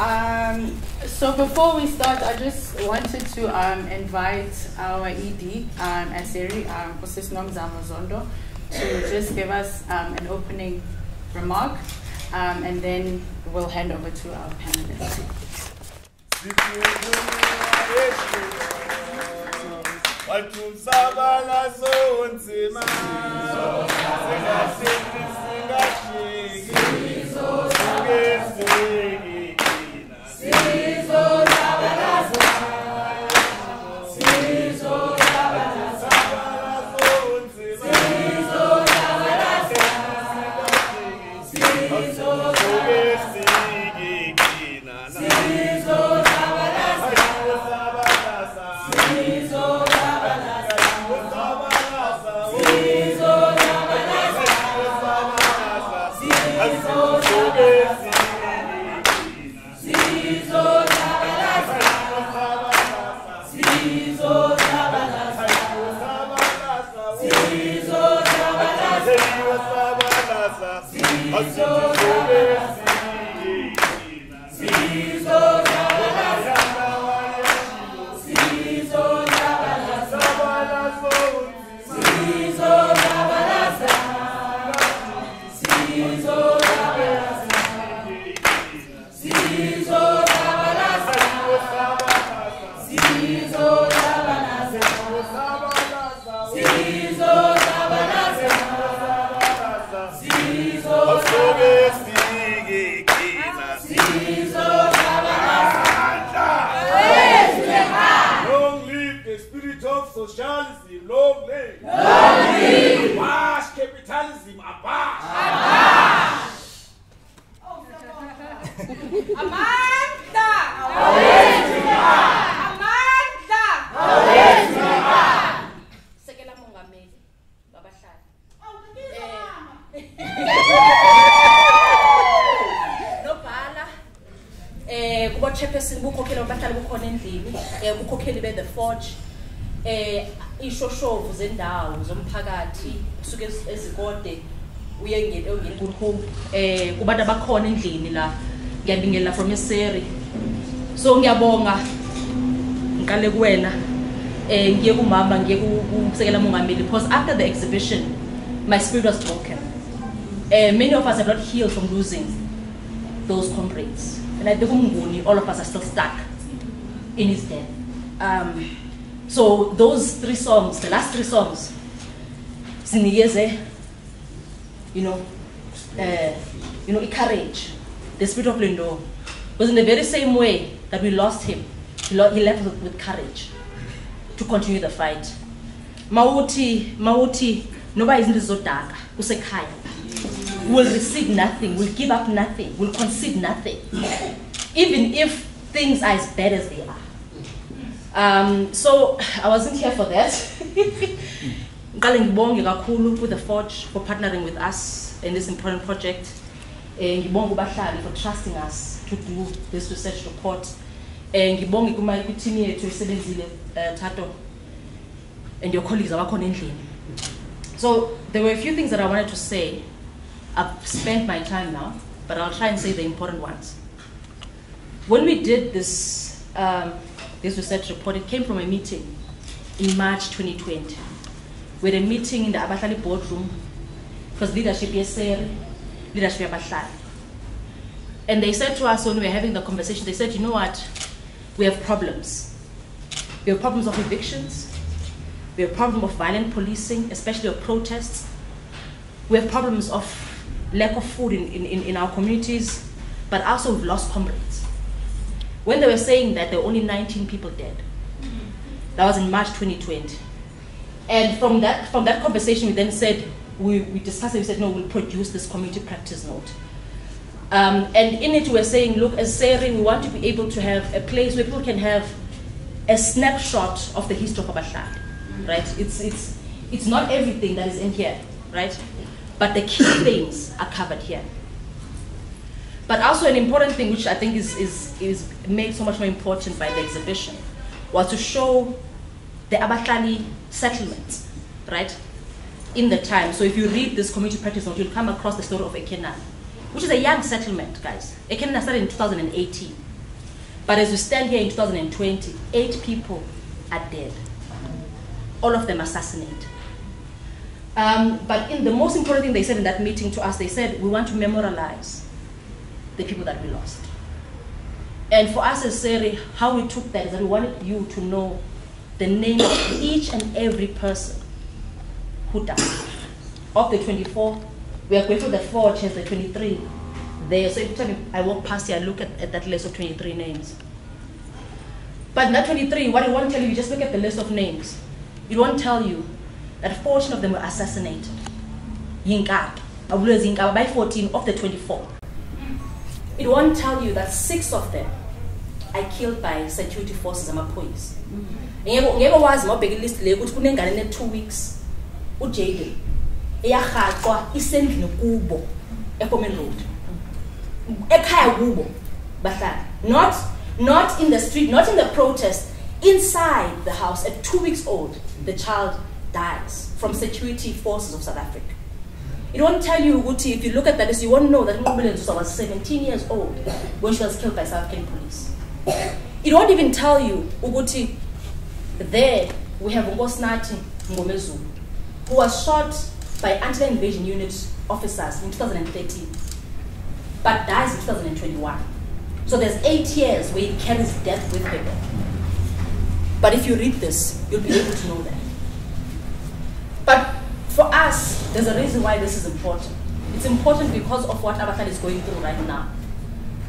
So before we start, I just wanted to invite our ED at SERI, Socio-Economic, to just give us an opening remark, and then we'll hand over to our panelists. Socialism, long live! Long live! Abash capitalism, abash! Abash! Amanda! Amanda! Sekela Mongameli, Abahlali. Nobhala. Kuba chairperson bukhokhela abahlali bukhona endlini, bukhokheli be the forge. Ishoshovu zendawo zomphakathi kusuke ezikode uyengene good hope kubantu abakhona endlini la ngiyabingelela from SERI. So ngiyabonga ngikale kuwena ngiye kumama ngiye kusekela Mongameli because after the exhibition my spirit was broken. Many of us have not healed from losing those comrades, and I think all of us are still stuck in his death. So those 3 songs, the last 3 songs, sinikeze, encourage the spirit of Lindo. Was in the very same way that we lost him, he left with courage to continue the fight. Mauti, nobody is zodaka, usekaya. Will receive nothing, will give up nothing, will concede nothing, even if things are as bad as they are. So I wasn't here for that. Ngibonge kakhulu with the Forge for partnering with us in this important project. Ngibonge Abahlali for trusting us to do this research report. Ngibonge ku-team yethu esebenzile Tato and your colleagues abakhona endlini. So there were a few things that I wanted to say. I've spent my time now, but I'll try and say the important ones. When we did this research report, it came from a meeting in March 2020. We had a meeting in the Abahlali boardroom. It was leadership SERI, leadership Abahlali. And they said to us when we were having the conversation, they said, you know what, we have problems. We have problems of evictions. We have problems of violent policing, especially of protests. We have problems of lack of food in our communities, but also we've lost comrades. When they were saying that there were only 19 people dead, that was in March 2020. And from that conversation, we then said, we discussed it, we said, no, we'll produce this community practice note. And in it, we were saying, look, as SERI, we want to be able to have a place where people can have a snapshot of the history of Abahlali, right? It's not everything that is in here, right? But the key things are covered here. But also an important thing, which I think is made so much more important by the exhibition, was to show the Abahlali settlements, right, in the time. So if you read this community practice note, you'll come across the story of Ekenan, which is a young settlement, guys. Ekenan started in 2018. But as we stand here in 2020, 8 people are dead. All of them assassinated. But the most important thing they said in that meeting to us, they said, we want to memorialize the people that we lost. And for us as SERI, how we took that is that we wanted you to know the name of each and every person who died. Of the 24, we are grateful that 4 chairs, the 23 there. So every time I walk past here, I look at that list of 23 names. But in that 23, what it won't tell you, you just look at the list of names. It won't tell you that 14 of them were assassinated. By 14 of the 24. It won't tell you that 6 of them are killed by security forces and police. Ngeke wazi mawubheka ilist le ukuthi kunengane ne 2 weeks uJayden eyahaqwa isendlini kubo eCommon Road. Ekhaya kubo bahlala. Not in the street, not in the protest, inside the house at 2 weeks old, the child dies from security forces of South Africa. It won't tell you, Uguti, if you look at that list, you won't know that Mbhele was 17 years old when she was killed by South African police. It won't even tell you, Uguti, there we have Ngosnati Ngomezu, who was shot by anti-invasion unit officers in 2013, but dies in 2021. So there's 8 years where he carries death with him. But if you read this, you'll be able to know that. But for us, there's a reason why this is important. It's important because of what Abahlali is going through right now.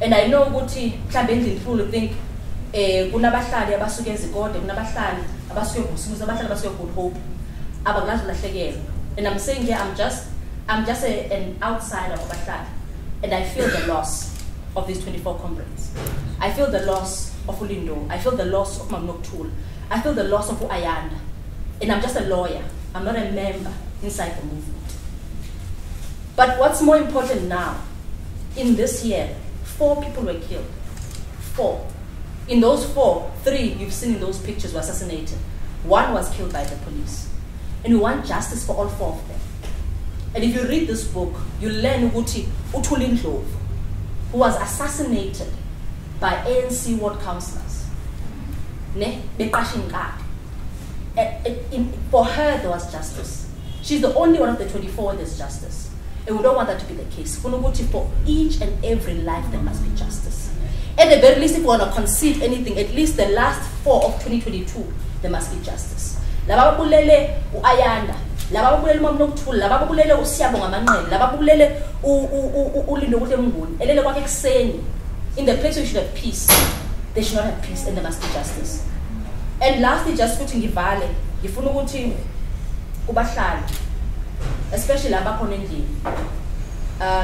And I know ukuthi mhlawumbe endlini think kunabahlali abasuke ezikode, kunabahlali abasuke ngosimuzi, abahlali abasuke good hope, abakwazi ulahlekela. And I'm saying here, I'm just an outsider of Abahlali, and I feel the loss of these 24 comrades. I feel the loss of Ulindo. I feel the loss of Mamnoktul. I feel the loss of Ayanda. And I'm just a lawyer. I'm not a member inside the movement. But what's more important now, in this year, 4 people were killed. 4. In those 4, 3 you've seen in those pictures were assassinated. 1 was killed by the police. And we want justice for all 4 of them. And if you read this book, you learn Uguti Utulindlov, who was assassinated by ANC ward councillors. For her, there was justice. She's the only one of the 24 where there's justice. And we don't want that to be the case. For each and every life, there must be justice. At the very least, if we want to concede anything, at least the last 4 of 2022, there must be justice. Lababulele Ayanda, lababulele Mamnoktul, lababulele Siyabonga manqele, lababulele Ulindo Mnguni, elele kwakhe kuseni. In the place where you should have peace, they should not have peace, and there must be justice. And lastly, just putting Ngivale, ngifuna ukuthi kubahlali, especially labakhona endlini.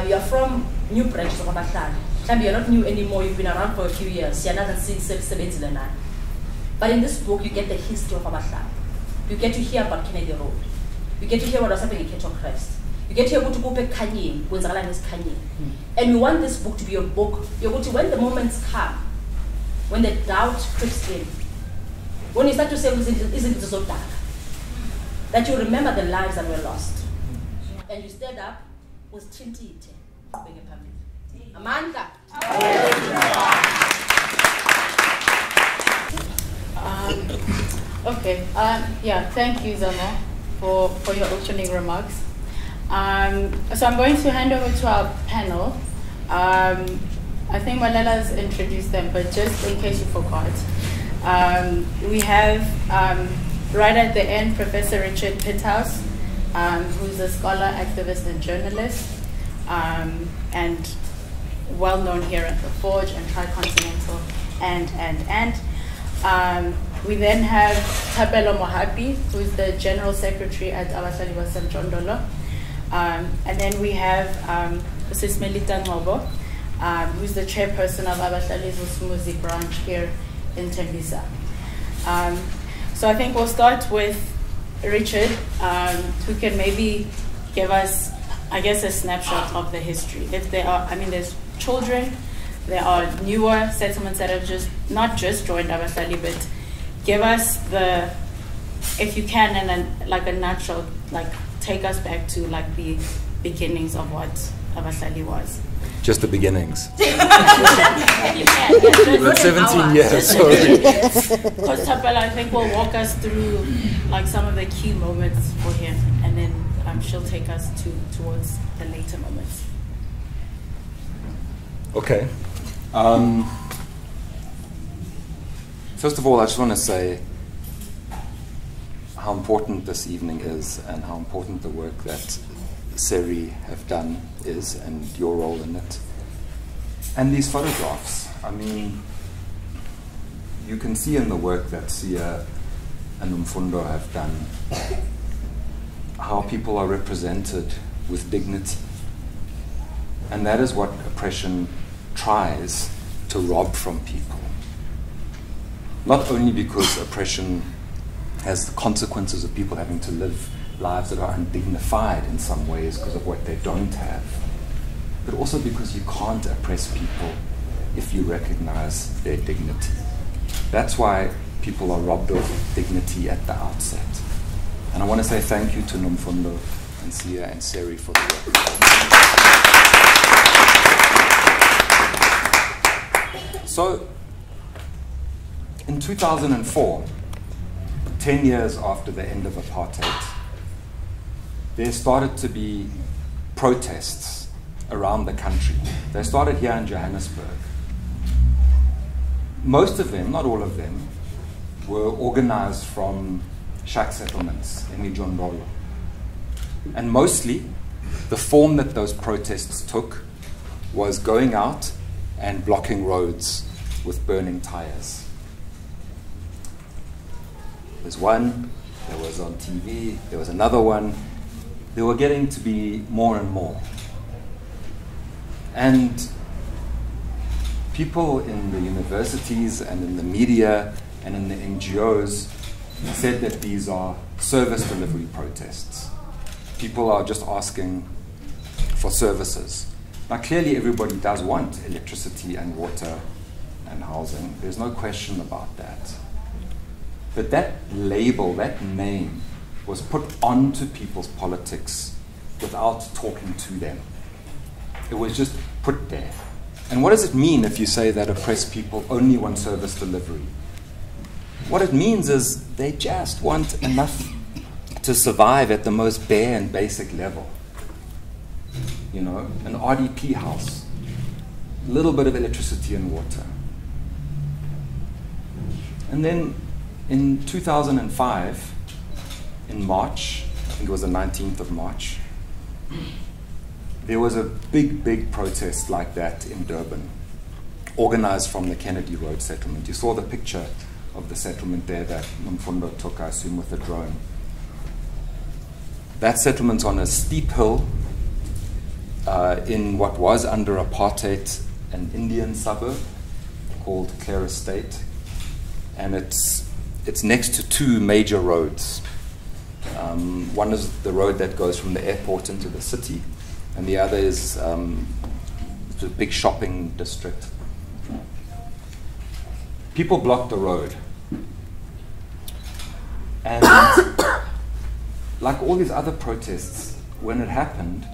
You are from new branches of Abahlali. Maybe you're not new anymore, you've been around for a few years. You're not since. But in this book, you get the history of Abahlali. You get to hear about Kennedy Road. You get to hear what was happening in Kettle Crest. You get to hear Kanye. And we want this book to be a book. When the moments come, when the doubt creeps in, when you start to say, isn't it so dark? That you remember the lives that were lost. And you stand up with Tintite, being a public. Amanda. Okay. Yeah. Thank you, Zamo, for your opening remarks. So I'm going to hand over to our panel. I think Malala's introduced them, but just in case you forgot, we have right at the end Professor Richard Pithouse, who's a scholar, activist, and journalist, and well known here at the Forge and Tricontinental, and we then have Thapelo Mohapi, who's the General Secretary at Abahlali baseMjondolo. And then we have Mrs. Melita Ngobo, who's the chairperson of Abahlali's Usumuzi branch here in Tembisa. So I think we'll start with Richard, who can maybe give us, I guess, a snapshot of the history. If there are, there's children, there are newer settlements that have not just joined Abahlali, but give us the, if you can, and like a nutshell, like take us back to like the beginnings of what Abahlali was. Just the beginnings. That's 17 years, sorry. Because Thapelo, I think, will walk us through like some of the key moments for him, and then she'll take us towards the later moments. Okay. First of all, I just want to say how important this evening is and how important the work that SERI have done is and your role in it. And these photographs, I mean, you can see in the work that Siya and Nomfundo have done how people are represented with dignity. And that is what oppression tries to rob from people. Not only because oppression has the consequences of people having to live lives that are undignified in some ways because of what they don't have, but also because you can't oppress people if you recognize their dignity. That's why people are robbed of dignity at the outset. And I want to say thank you to Nomfundo and Siya and SERI for the work. So, in 2004, 10 years after the end of apartheid, there started to be protests around the country. They started here in Johannesburg. Most of them, not all of them, were organized from shack settlements, eMjondolo. And mostly, the form that those protests took was going out and blocking roads with burning tires. There's one, there was on TV, there was another one. There were getting to be more and more. And people in the universities and in the media and in the NGOs said that these are service delivery protests. People are just asking for services. Now clearly everybody does want electricity and water and housing. There's no question about that. But that label, that name, was put onto people's politics without talking to them. It was just put there. And what does it mean if you say that oppressed people only want service delivery? What it means is they just want enough to survive at the most bare and basic level. You know, an RDP house, a little bit of electricity and water. And then in 2005, in March, I think it was the 19th of March, there was a big protest like that in Durban, organized from the Kennedy Road settlement. You saw the picture of the settlement there that Nomfundo took, I assume, with a drone. That settlement's on a steep hill in what was under apartheid, an Indian suburb called Clare Estate, and it's next to two major roads. One is the road that goes from the airport into the city, and the other is the big shopping district. People blocked the road. And like all these other protests, when it happened,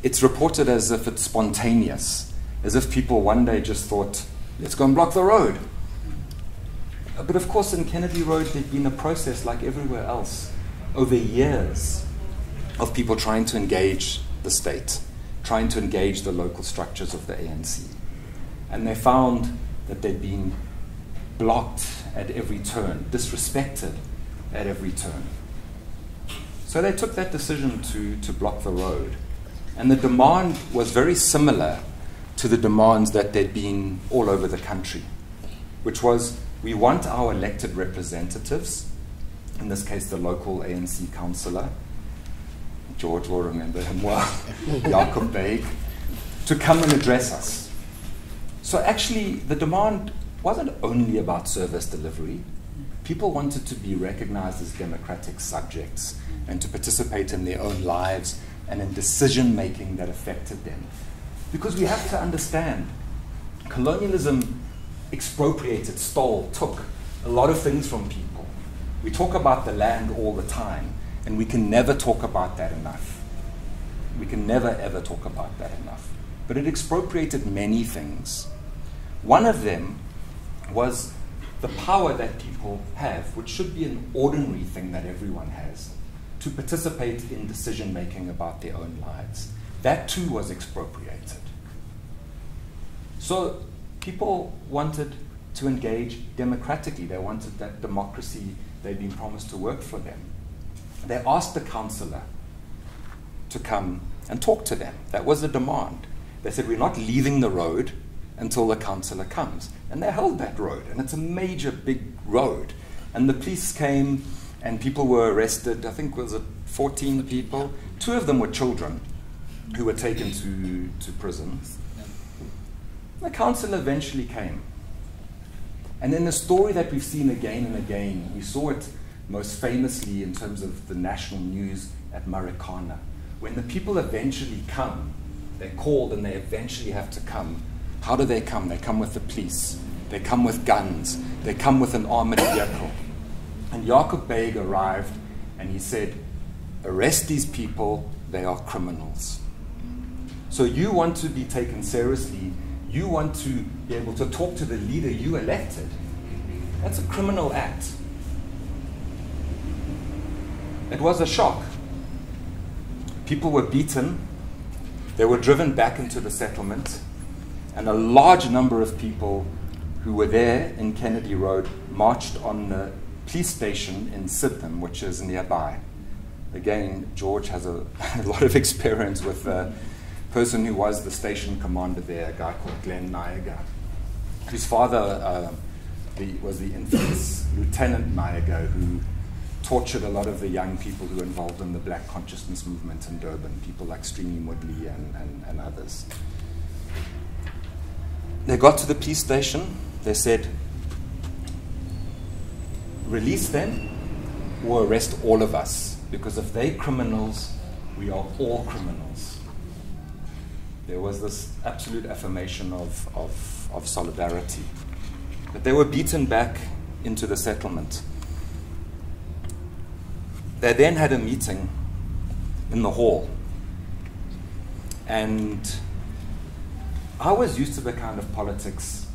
it's reported as if it's spontaneous, as if people one day just thought, let's go and block the road. But of course, in Kennedy Road, there'd been a process like everywhere else over years of people trying to engage the state, trying to engage the local structures of the ANC. And they found that they'd been blocked at every turn, disrespected at every turn. So they took that decision to block the road. And the demand was very similar to the demands that there'd been all over the country, which was, we want our elected representatives, in this case the local ANC councillor, George will remember him well, Jacob Beig, to come and address us. So actually the demand wasn't only about service delivery. People wanted to be recognized as democratic subjects and to participate in their own lives and in decision making that affected them. Because we have to understand, colonialism expropriated, stole, took a lot of things from people. We talk about the land all the time, and we can never talk about that enough. We can never ever talk about that enough. but it expropriated many things. One of them was the power that people have, which should be an ordinary thing that everyone has, to participate in decision-making about their own lives. That too was expropriated. So people wanted to engage democratically. They wanted that democracy they'd been promised to work for them. They asked the councillor to come and talk to them. That was a demand. They said, we're not leaving the road until the councillor comes. And they held that road, and it's a major, big road. And the police came, and people were arrested. I think, was it 14 people? 2 of them were children who were taken to prison. The councillor eventually came. And in the story that we've seen again and again, we saw it most famously in terms of the national news at Marikana. When the people eventually come, they're called and they eventually have to come. How do they come? They come with the police. They come with guns. They come with an armored vehicle. And Jacob Beg arrived and he said, arrest these people, they are criminals. So you want to be taken seriously. You want to be able to talk to the leader you elected. That's a criminal act. It was a shock. People were beaten. They were driven back into the settlement. And a large number of people who were there in Kennedy Road marched on the police station in Sydenham, which is nearby. Again, George has a lot of experience with the person who was the station commander there, a guy called Glenn Nyaga, whose father was the infamous Lieutenant Nyaga, who tortured a lot of the young people who were involved in the Black Consciousness movement in Durban, people like Streamy Woodley and others. They got to the police station. They said, release them or arrest all of us, because if they're criminals, we are all criminals. There was this absolute affirmation of solidarity. But they were beaten back into the settlement. They then had a meeting in the hall. And I was used to the kind of politics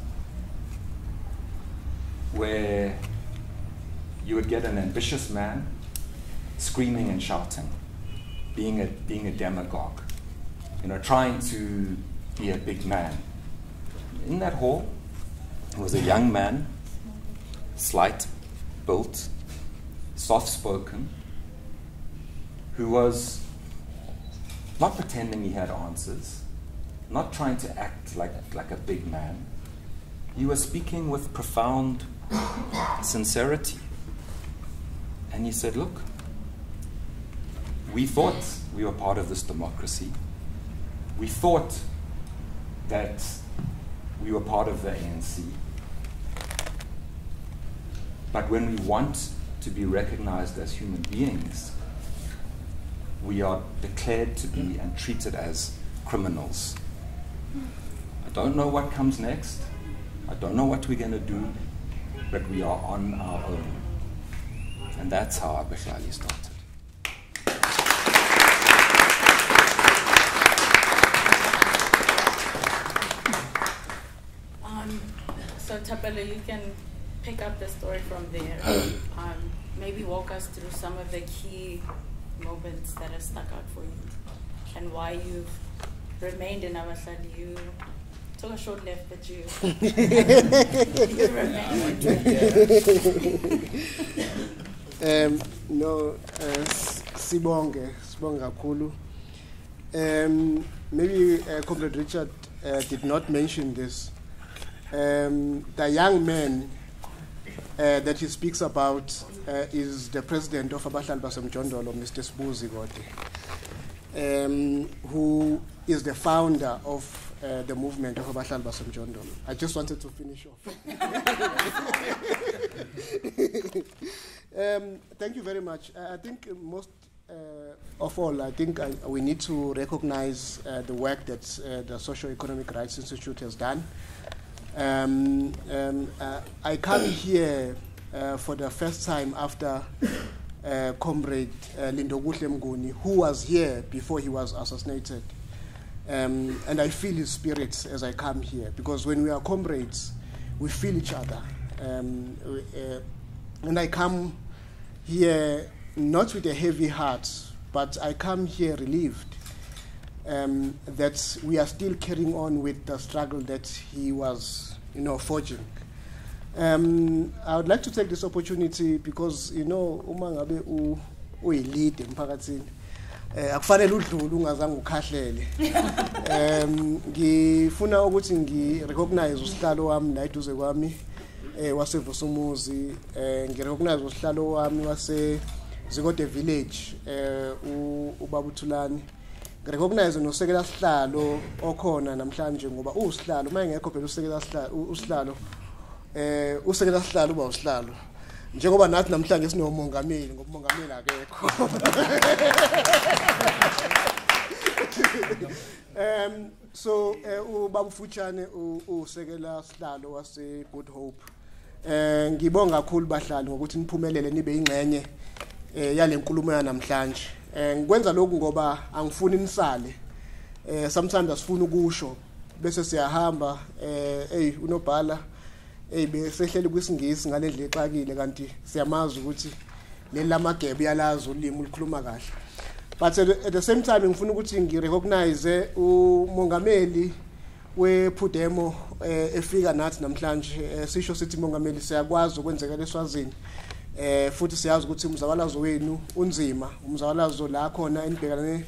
where you would get an ambitious man screaming and shouting, being a demagogue, trying to be a big man. In that hall was a young man, slight built, soft-spoken, who was not pretending he had answers, not trying to act like a big man. He was speaking with profound sincerity. And he said, look, we thought we were part of this democracy. We thought that we were part of the ANC. But when we want to be recognized as human beings, we are declared to be and treated as criminals. I don't know what comes next. I don't know what we're going to do, but we are on our own. And that's how Abahlali started. So Thapelo, you can pick up the story from there. Maybe walk us through some of the key moments that have stuck out for you and why you've remained in Abahlali. You took a short left, but you remained. Siyabonga kakhulu. Maybe Comrade Richard did not mention this. The young man that he speaks about is the president of Abahlali baseMjondolo, Mr. Sbuzi Gote, who is the founder of the movement of Abahlali baseMjondolo. I just wanted to finish off. Thank you very much. I think most of all, I think we need to recognize the work that the Socio-Economic Rights Institute has done. I come here for the first time after Comrade Lindokuhle Mnguni, who was here before he was assassinated. And I feel his spirits as I come here, because when we are comrades, we feel each other. And I come here not with a heavy heart, but I come here relieved that we are still carrying on with the struggle that he was, forging. I would like to take this opportunity because, uma ngabe uyi-lead emphakathini, akufanele udlule ungazange ukhahlele. Ngifuna ukuthi ngi-recognize usihlalo wami la eduze kwami wasevusumuzi, ngi-recognize usihlalo wami Zikode village, uBabuthulani. Ngi-recognize nosekela sihlalo okhona namhlanje ngoba usihlalo uma engekho phela usihlalo usekela sihlalo uba usihlalo. Njengoba nathi namhlanje sinomongameli ngoba umongameli akekho. So ubamfutshane usekela sihlalo wase Good Hope. Ngibonga kakhulu bahlali ngokuthi niphumelele nibe ingcenye yale nkulumo yanamhlanje. Ngikwenza lokhu ngoba angifuni nisale. Sometimes asifuna ukusho bese siyahamba unobhala besehleli kwisingisi ngalendlela exakile kanti siyamazi ukuthi leli lamagebe yalazi ulimi ulukhuluma kahle. But at the same time ngifuna ukuthi ngirecognize umongameli wePhudemo efika nathi namhlanje, sisho sithi mongameli siyakwazi ukwenzeka leSwazini, futhi siyazi ukuthi umzabalazo wenu unzima, umzabalazo la khona enibhekane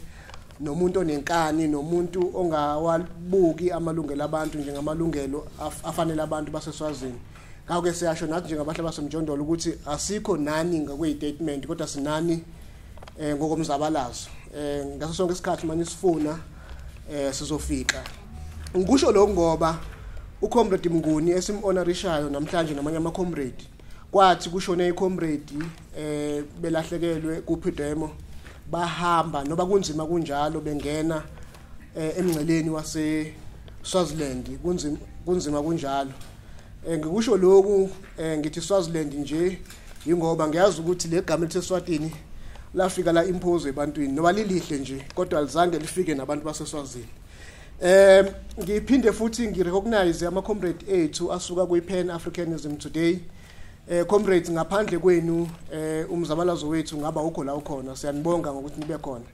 nomuntu onenkani, nomuntu ongawabuki amalungelo abantu njengamalungelo afanele abantu baseSwazini. Ngakho-ke siyasho nathi njengabahlali baseMjondolo ukuthi asikho nani ngokwe-statement kodwa sinani ngokomzabalazo. Ngaso sonke isikhathi manje sifuna sizofika. Ngikusho lokho ngoba uComrade Mnguni esim-honorishayo namhlanje namanye ama-comrade kwathi kushone i-comrade belahlekelwe kuPhudemo, bahamba noba kunzima kunjalo bengena emngceleni wase-Swaziland, kunzima kunjalo. Ngikusho lokhu ngithi Swaziland nje ingoba ngiyazi ukuthi le gama leSwatini lafika la impose ebantwini noba lilihle nje kodwa alizange lifike nabantu baseSwazini. Ngiphinde futhi ngirecognize ama-comrade ethu asuka kwi-Pan Africanism today. Comrades ngaphandle kwenu umzabalazo wethu ngaba ukho la ukhona, siyanibonga ngokuthi nibe khona.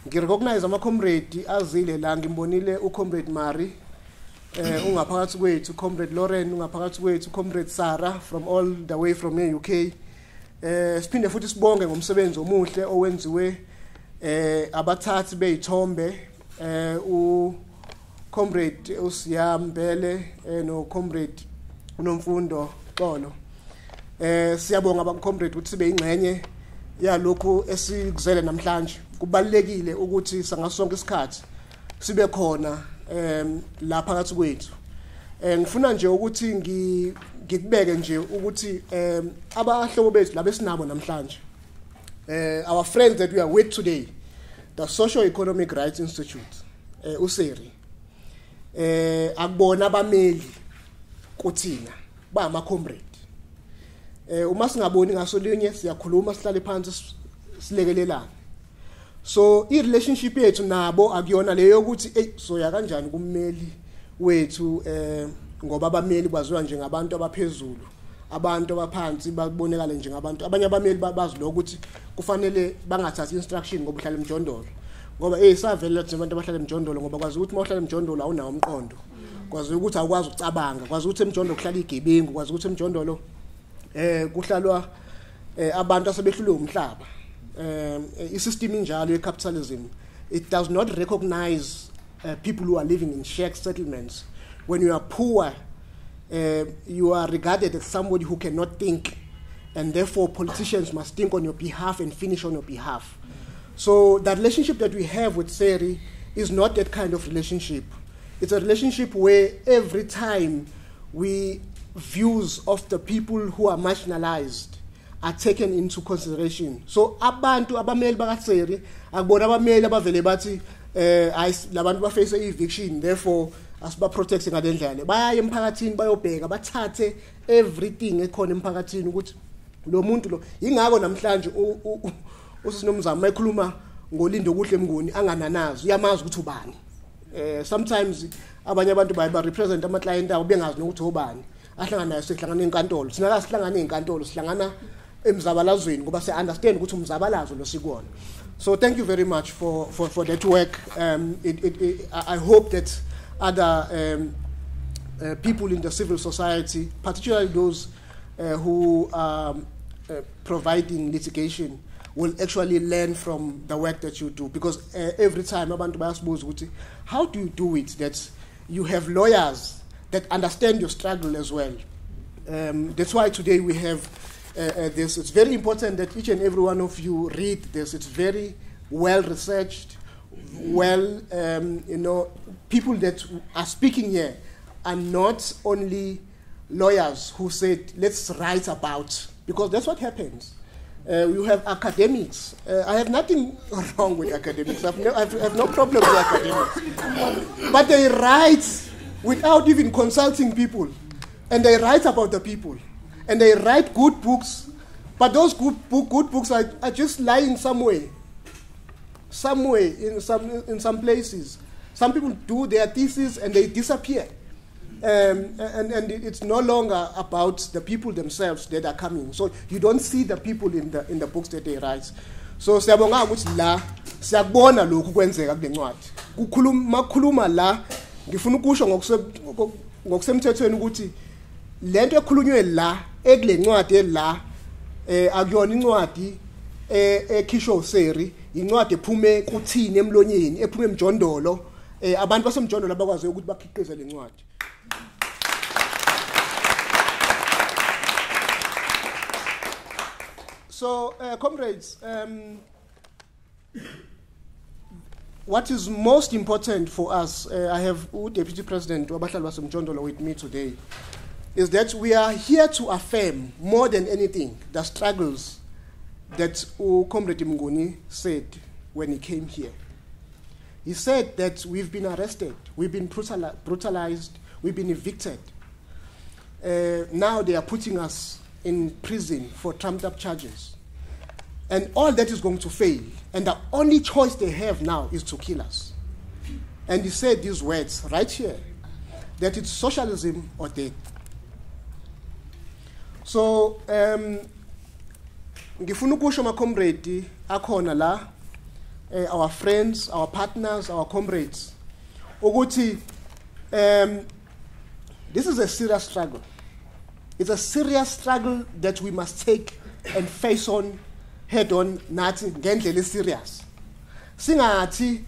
Ngirecognize ama-comrade azile la, ngimbonile uComrade Mari ungaphakathi kwethu, Comrade Lauren ungaphakathi kwethu, Comrade Sarah from all the way from the UK. Siphinde futhi sibonge ngomsebenzi omuhle owenziwe abathathi beyithombe uComrade Mbhele no Comrade Nomfundo Xolo. Siyabonga abamcomrade ukuthi sibe ingcenye yalokho esikuzele namhlanje. Kubalekile ukuthi sangasonke isikhathi sibe khona la phakathi kwethu. Ngifuna nje ukuthi ngikubeke nje ukuthi abahlobo bethu labesinabo namhlanje, our friends that we are with today, the Socio-Economic Rights Institute, SERI, akubona abameli kuthina ba ama-comrade. Uma singaboni ngaso linye siyakhuluma sihlale phansi silekelelana. So i-relationship yethu nabo akuyona leyo ukuthi soya kanjani kummeli wethu ngoba abameli baziwa njengabantu abaphezulu, abantu abaphansi babonekala njengabantu. Abanye abameli bazi lo ukuthi kufanele bangathathi instruction ngoba uhlala eMjondolo. Ngoba savela abantu abahlala eMjondolo ngoba kwazi ukuthi uma uhlala eMjondolo awunawo umqondo. Kwazi ukuthi awukwazi ukucabanga, kwazi ukuthi eMjondolo kuhlala igebengu, kwazi ukuthi eMjondolo kuhlalwa abantu asebehlule umhlaba. I-system injalo ye-capitalism, it does not recognize people who are living in shared settlements. When you are poor, you are regarded as somebody who cannot think, and therefore politicians must think on your behalf and finish on your behalf. So the relationship that we have with SERI is not that kind of relationship. It's a relationship where every time views of the people who are marginalized are taken into consideration. So abantu abameli bakaSERI akubona abameli abavele bathi labantu ba face eviction, therefore asiba protect ngalendlela. Bayaya emphakathini bayobheka, bathathe everything ekhona emphakathini ukuthi lo muntu lo ingako namhlanje usinomzamo ekhuluma ngolindo kuhle Mnguni angananazi, uyamazi ukuthi ubani. Sometimes abanye abantu ba represent ama client abo bengazi nokuthi obani ahlangana nayo sihlangana enkantolo sina sihlangana enkantolo sihlangana emzabalazweni ngoba se understand ukuthi umzabalazo lo sikuona. So thank you very much for that work. I hope that other people in the civil society, particularly those who are providing litigation, will actually learn from the work that you do, because every time abantu bayasibuza ukuthi how do you do it that you have lawyers that understand your struggle as well. That's why today we have this. It's very important that each and every one of you read this. It's very well researched, well, people that are speaking here are not only lawyers who said, let's write about, because that's what happens. You have academics. I have nothing wrong with academics. I have no problem with academics. But they write without even consulting people. And they write about the people. And they write good books. But those good books are just lying somewhere. Somewhere in some places. Some people do their thesis and they disappear. And it's no longer about the people themselves that are coming. So you don't see the people in the books that they write. So Siyabonga ukuthi la siyakubona lokhu kwenzeka kule ncwadi. Makhuluma la ngifuna ukusho ngokusemthethweni ukuthi lento ekhulunywe la ekule ncwadi la akuyona incwadi ekhishwa SERI, incwadi ephume kuthini emlonyeni, ephume emjondolo, abantu basemjondolo abakwazi ukuthi bakhiqize le ncwadi. So, comrades, what is most important for us, I have Deputy President Abahlali baseMjondolo with me today, is that we are here to affirm, more than anything, the struggles that Comrade Mnguni said when he came here. He said that we've been arrested, we've been brutalized, we've been evicted. Now they are putting us in prison for trumped-up charges. And all that is going to fail. And the only choice they have now is to kill us. And he said these words right here, that it's socialism or death. So, ngifuna ukusho ama-comrade akhona la, our friends, our partners, our comrades, ukuthi this is a serious struggle. It's a serious struggle that we must take and face on head on, nathi ngendlela serious. Singathi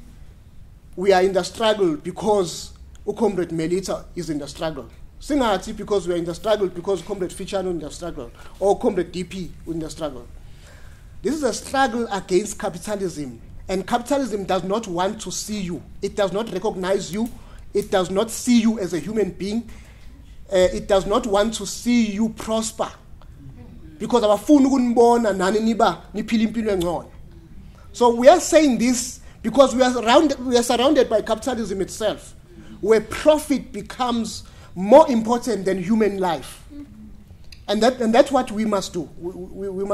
we are in the struggle because Comrade Melita is in the struggle. Singathi because we are in the struggle because Comrade Fichano is in the struggle or Comrade DP is in the struggle. This is a struggle against capitalism, and capitalism does not want to see you. It does not recognize you. It does not see you as a human being. It does not want to see you prosper. Because abafuna ukunibona nani niba niphila impilo engcono. So we are saying this because we are surrounded by capitalism itself, where profit becomes more important than human life. And that's what we must do. We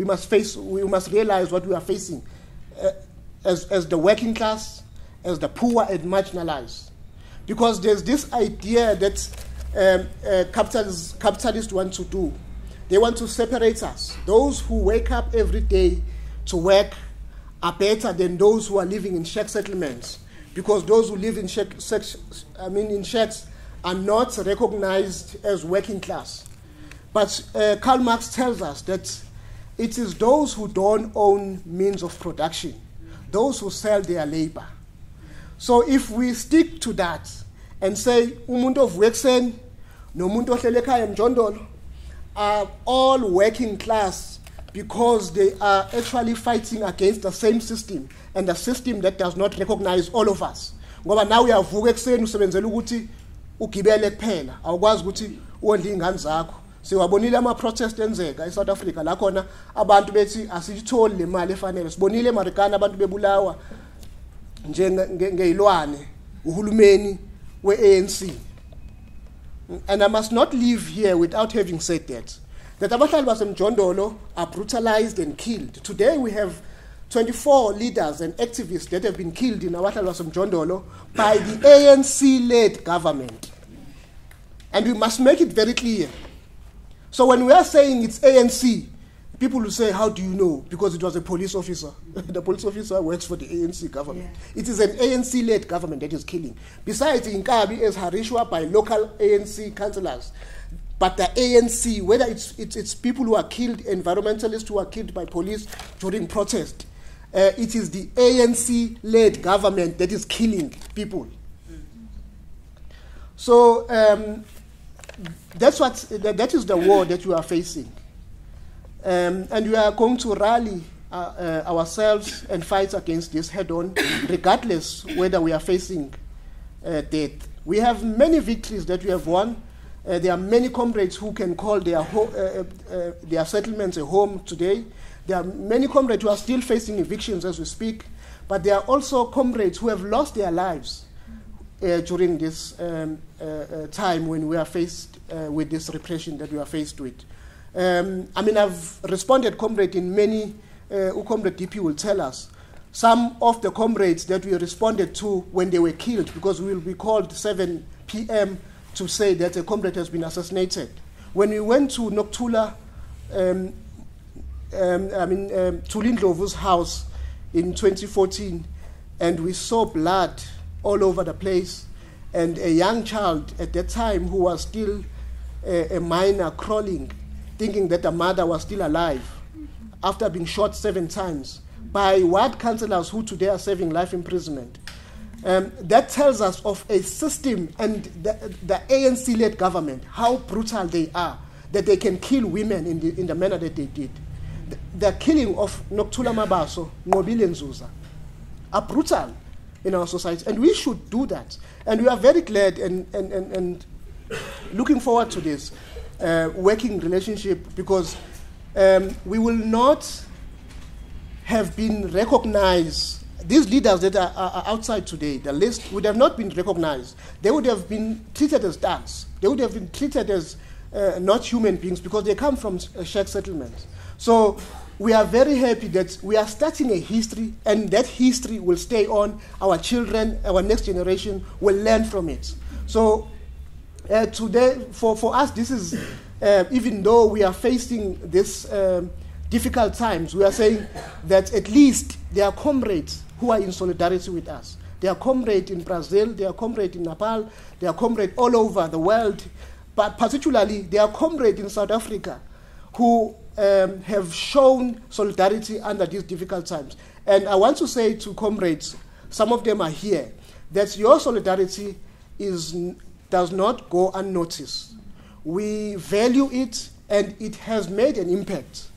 must realize what we are facing as the working class, as the poor and marginalized. Because there's this idea that capitalists want to do. They want to separate us. Those who wake up every day to work are better than those who are living in shack settlements, because those who live in shacks are not recognized as working class. But Karl Marx tells us that it is those who don't own means of production, those who sell their labor. So if we stick to that and say umuntu ovuka nomuntu ohlele ekhaya emjondolo are all working class because they are actually fighting against the same system, and the system that does not recognize all of us. Ngoba now uyavuka ekuseni usebenzela ukuthi ugibele kuphela, awukwazi ukuthi uwondle ingane zakho. Siwabonile ama-protest enzeka eSouth Africa la khona abantu bethi asitholi le mali efanele. Sibonile eMarikana abantu bebulawa ngeyilwane uhulumeni we-ANC. And I must not leave here without having said that Abahlali baseMjondolo are brutalized and killed. Today we have 24 leaders and activists that have been killed in Abahlali baseMjondolo by the ANC-led government. And we must make it very clear. So when we are saying it's ANC, people will say, how do you know? Because it was a police officer. The police officer works for the ANC government. Yeah. It is an ANC-led government that is killing. Besides, Inkabi is Harishwa by local ANC councillors. But the ANC, whether it's people who are killed, environmentalists who are killed by police during protest, it is the ANC-led government that is killing people. So that is the war that we are facing. And we are going to rally ourselves and fight against this head-on, regardless whether we are facing death. We have many victories that we have won. There are many comrades who can call their settlements a home today. There are many comrades who are still facing evictions as we speak, but there are also comrades who have lost their lives during this time when we are faced with this repression that we are faced with. I mean, I've responded, comrade, in many, Comrade DP will tell us, some of the comrades that we responded to when they were killed, because we will be called 7 p.m. to say that a comrade has been assassinated. When we went to Noktula, Tulindlovu's house in 2014, and we saw blood all over the place, and a young child at that time who was still a minor crawling, thinking that the mother was still alive after being shot 7 times by ward councillors who today are serving life imprisonment. That tells us of a system and the ANC-led government, how brutal they are, that they can kill women in the manner that they did. The killing of Noktula Mabaso, Ngobile Nzuza, are brutal in our society, and we should do that. And we are very glad and looking forward to this working relationship, because we will not have been recognized. These leaders that are outside today, the list would have not been recognized. They would have been treated as thugs. They would have been treated as not human beings, because they come from shared settlements. So we are very happy that we are starting a history, and that history will stay on. Our children, our next generation will learn from it. So today, for us, this is, even though we are facing this difficult times, we are saying that at least there are comrades who are in solidarity with us. They are comrades in Brazil, they are comrades in Nepal, they are comrades all over the world, but particularly they are comrades in South Africa who have shown solidarity under these difficult times. And I want to say to comrades, some of them are here, that your solidarity does not go unnoticed. We value it, and it has made an impact.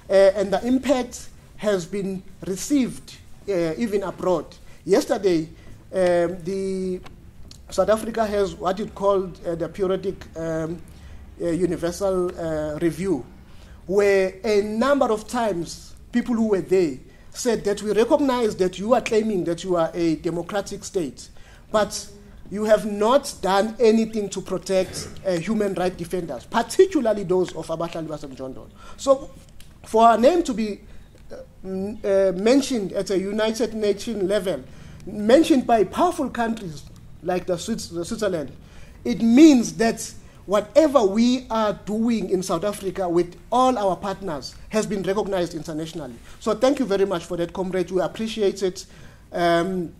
And the impact has been received even abroad. Yesterday, the South Africa has what it called the periodic universal review, where a number of times people who were there said that we recognize that you are claiming that you are a democratic state, but you have not done anything to protect human rights defenders, particularly those of Abahlali baseMjondolo. So for our name to be mentioned at a United Nations level, mentioned by powerful countries like the Switzerland, it means that whatever we are doing in South Africa with all our partners has been recognized internationally. So thank you very much for that, comrade. We appreciate it. And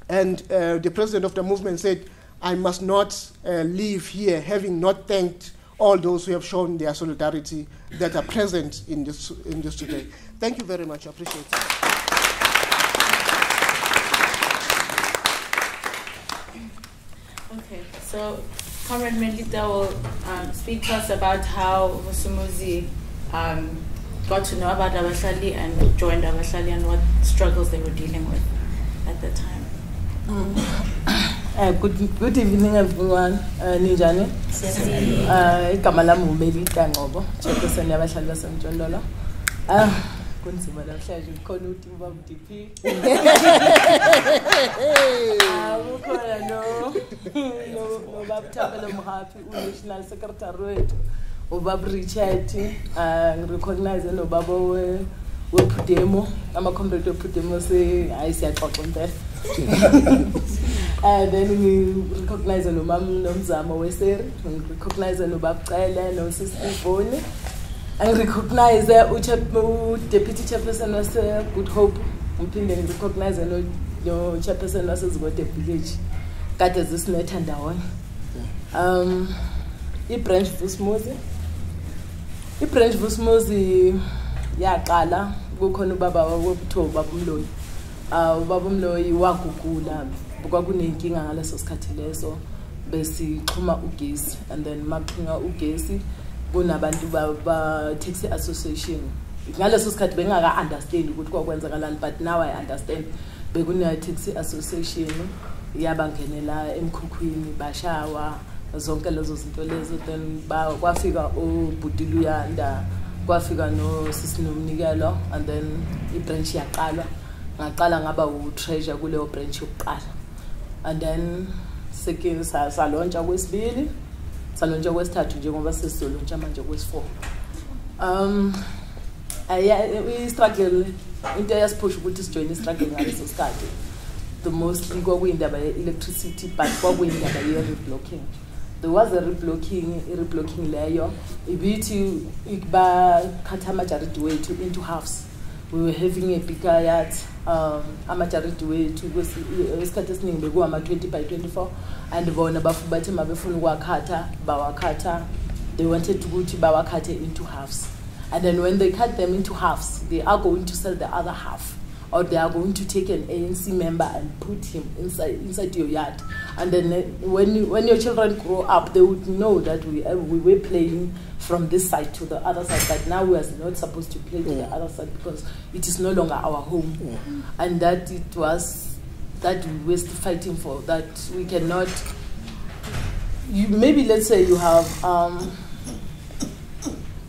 the president of the movement said, I must not leave here having not thanked all those who have shown their solidarity that are present in this today. Thank you very much. I appreciate it. Okay, so Comrade Melita will speak to us about how Vusumuzi got to know about Abahlali and joined Abahlali and what struggles they were dealing with at the time. Good evening, everyone. Ninjani? Igama lami uMelita Ngcobo, chairperson yabahlali baseMjondolo. Kunzima namhlanje ukhona uthi ubaba DP. Ukhona no baba Thapelo Mhapi, uNational Secretary wethu, ubaba Richard, ngirecognize no baba wePhudemo, ama-comrade wePhudemo say, hayi siyaxoxa impela. And then we recognize Nomzamo weSERI, we recognize Nobabcele, noSisiboni, and recognize Deputy Chairperson was Good Hope, and recognize no Chairperson was got a village. That is this net and down. Branch Vusmozi, Yakala, Bukonu Baba, Wopto, Babumlo. Babumloyi wagugula kwakunenkinga ngaleso sikhathi leso bese xhuma ugesi, and then maxhunga ugesi kunabantu ba taxi association ngaleso sikhathi bengaka understand ukuthi kwakwenzakalani, but now I understand. Bekuna taxi association yabangenela emkhukhwini bashawa zonke lezo zinto lezo, then kwafika uBudiluyanda, kwafika no Sisinomnikelo, and then ibranch yaqalwa. Ngaqala ngaba u-treasure kuleyo branch yokuqala, and then second salontsha kwesibili, salontsha kwesithathu njengoba sesizolontsha manje kwesi-4. I-struggle into eyasiphusha ukuthi sijoyine i-struggle ngaleso sikhathi the mostly kwakuyindaba ye-electricity, but kwakuyindaba ye-reblocking. There was a reblocking leyo ibithi ikubakhatha amajarithi wethu into halves. We were having a bigger yard, amajarithi wethu isikhathi esiningi bekuwama 20 by 24, and bona bathi mabefuna ukwakhatha bawakhatha. They wanted to bawakhathe into halves, and then when they cut them into halves, they are going to sell the other half, or they are going to take an ANC member and put him inside your yard. And then when your children grow up, they would know that we were playing from this side to the other side, but now we are not supposed to play to the other side because it is no longer our home. And that it was that we were fighting for, that we cannot, maybe let's say you have,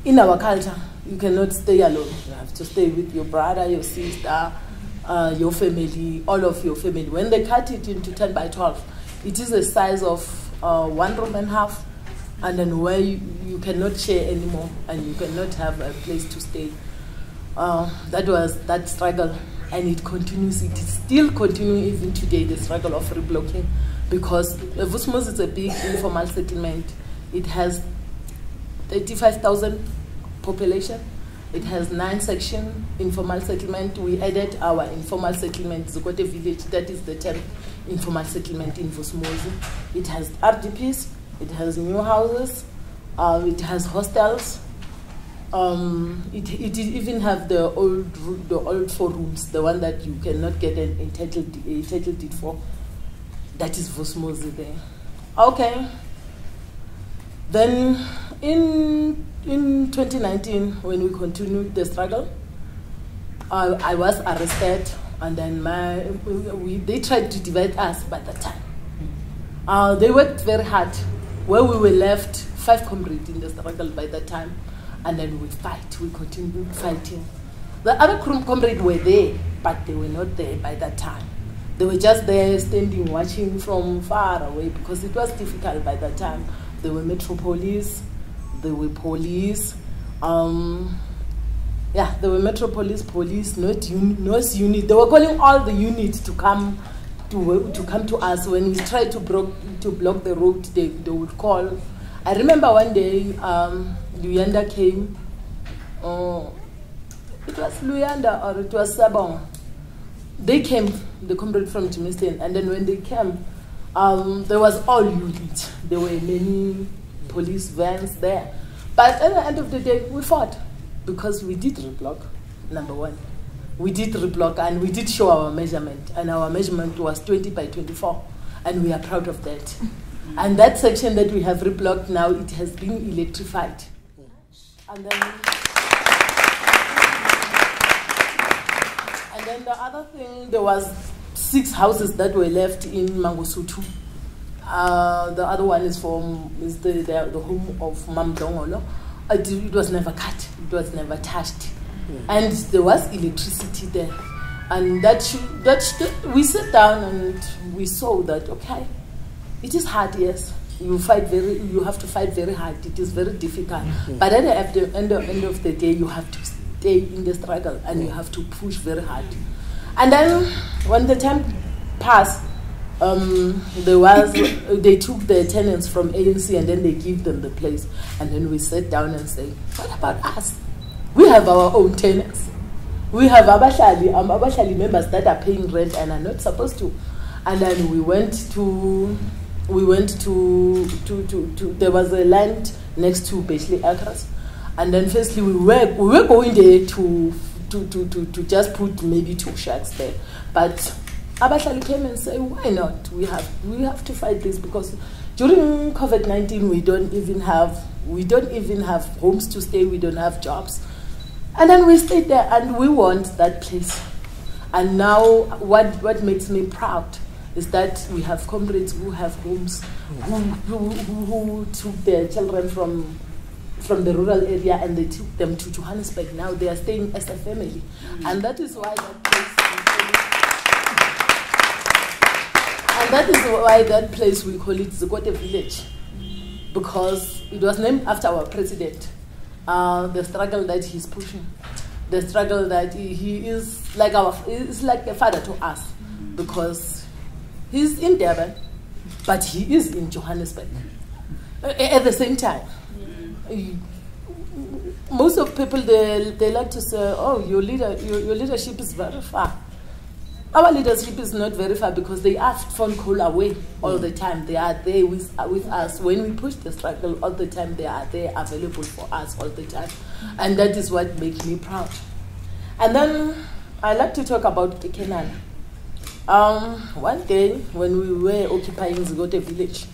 in our culture, you cannot stay alone. You have to stay with your brother, your sister, your family, all of your family. When they cut it into 10 by 12, it is a size of 1 room and a half, and then where you cannot share anymore, and you cannot have a place to stay. That was that struggle, and it continues. It is still continuing even today, the struggle of reblocking, because Vusmos is a big informal settlement. It has 35,000 population. It has 9 section informal settlement. We added our informal settlement, Zokote village, that is the 10th informal settlement in Vusmozi. It has RDPs, it has new houses, it has hostels. It even have the old 4 rooms, the one that you cannot get an entitled deed for. That is Vusmozi there. Okay. Then in 2019, when we continued the struggle, I was arrested, and then they tried to divide us by that time. They worked very hard. Where we were left, 5 comrades in the struggle by that time, and then we continued fighting. The other comrades were there, but they were not there by that time. They were just there standing, watching from far away, because it was difficult by that time. There were metropolice, there were police, there were metropolice, police, not unit. They were calling all the units to come to us. When we tried to block the road, they would call. I remember one day, Luyanda came. It was Luyanda or it was Siyabonga. They came, the comrade from Jimiston, and then when they came, there was all units. There were many police vans there. But at the end of the day, we fought because we did reblock, number one. We did reblock, and we did show our measurement, and our measurement was 20 by 24, and we are proud of that. And that section that we have reblocked now, it has been electrified. And then the other thing, there was 6 houses that were left in Mangosuthu. The other one is the home of Mbhele. It was never cut. It was never touched. And there was electricity there. And we sat down and we saw that, okay, it is hard, yes. You have to fight very hard. It is very difficult. But at the end of the day, you have to stay in the struggle and you have to push very hard. And then when the time passed, they took the tenants from ANC and then they give them the place. And then we sat down and say, what about us? We have our own tenants. We have Abahlali members that are paying rent and are not supposed to. And then we went to there was a land next to Mbhele acres. And then firstly we were going there to just put maybe 2 shacks there. But Abahlali came and said, why not? We have to fight this, because during COVID-19 we don't even have homes to stay, we don't have jobs. And then we stayed there and we want that place. And now what makes me proud is that we have comrades who have homes, who took their children from the rural area and they took them to Johannesburg. Now they are staying as a family. And that is why that place we call it Zikote Village, because it was named after our president. The struggle that he's pushing, the struggle that he is like is like a father to us, because he's in Durban, but he is in Johannesburg at the same time. Most of people they like to say, oh, your leadership is very far. Our leadership is not very far, because they are phone call away all the time. They are there with us. When we push the struggle all the time, they are there available for us all the time. And that is what makes me proud. And then I like to talk about Ekenana. One day when we were occupying Zikote Village,